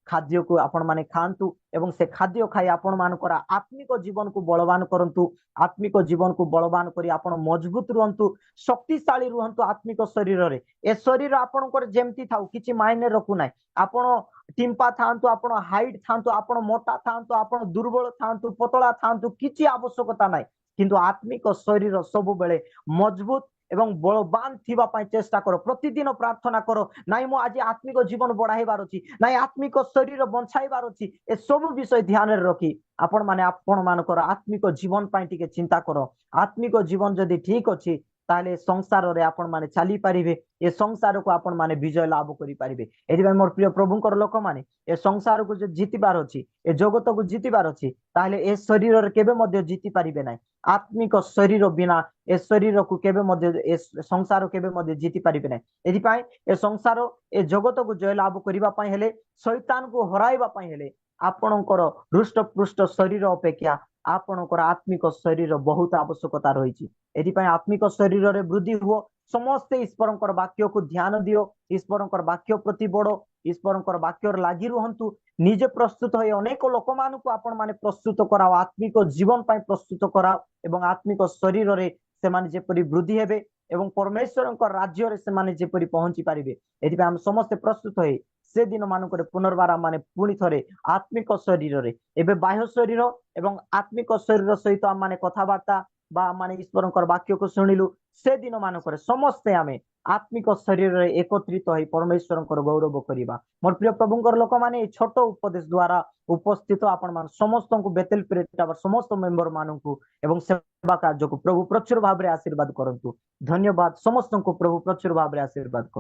खाद्य को आपण माने खांतु एवं से खाद्य खाई आपण मान करा आत्मिक जीवन को बलवान करंतु आत्मिक जीवन को बलवान करी आपण मजबूत रहंतु शक्तिशाली रहंतु आत्मिक शरीर रे ए शरीर आपण कर जेमती थाउ किछि मायने रखु नाही आपण टिम्पा थांतु आपण हाइट थांतु आपण मोटा थांतु आपण दुर्बल थांतु पतला थांतु किछि आवश्यकता नाही किंतु आत्मिक शरीर सब बेले मजबूत एवं बलवान थिबा पई चेष्टा करो प्रतिदिन प्रार्थना करो नाइ मो आज आत्मिक जीवन बढ़ाइबार अछि नाइ आत्मिक शरीर बंचाइबार अछि ए सब विषय ध्यान रे रखी आपण माने आपण मानकर आत्मिक जीवन पई टिके चिंता करो आत्मिक जीवन जदी ठीक अछि ताले संसार रे आपण माने चली पारिबे ए संसार को आपण माने विजय लाभ करि पारिबे एथि मोर प्रिय प्रभुंकर लोक माने ए संसार को जो जीतिबार अछि ए जगत को जीतिबार अछि ताले ए शरीर रे केबे मध्ये जीति पारिबे नै आत्मिक शरीर बिना ए शरीर को केबे मध्ये ए संसार केबे मध्ये जीति पारिबे नै एथि पय ए संसार ए जगत को जय लाभ करिबा पय हेले शैतान को हराइबा पय हेले आपणकर हृष्ट पृष्ठ शरीर अपेक्षा आपणकर आत्मिक शरीर बहुत आवश्यकता रही आत्मिक शरीर रे वृद्धि हुओ समस्ते ईश्वरंकर वाक्य को ध्यान दियो ईश्वरंकर वाक्य प्रति बढ़ो ईश्वरंकर वाक्य लागि रुहंतु निजे प्रस्तुत हो अनेक लोक मान को आपण माने प्रस्तुत कराओ आत्मिक जीवन पाई प्रस्तुत कराओ एवं आत्मिक शरीर रे से माने जेपरि वृद्धि हेबे एवं परमेश्वरंकर राज्य रे से माने जेपरि पहुंची पारिबे एथि हम समस्त प्रस्तुत होई से दिन मानक पुनर्बार माने पुणी थरे आत्मिक शरीर रे एबे बाह्य शरीर एवं आत्मिक शरीर सहित आम माने कथाबार्ता बा माने ईश्वरंकर वाक्य को शुणिलु से दिन मानक समस्ते आमे आत्मिक शरीर रे एकत्रित होई परमेश्वरंकर गौरव करिबा मोर प्रिय प्रभुंकर लोक माने छोट उपदेश द्वारा उपस्थित आपण मान समस्त को बेतेल प्रेरित समस्त मेंबर मानन को एवं सेवा कार्य को प्रभु प्रचुर भाव रे आशीर्वाद करंतु धन्यवाद समस्त को प्रभु प्रचुर भाव रे आशीर्वाद कर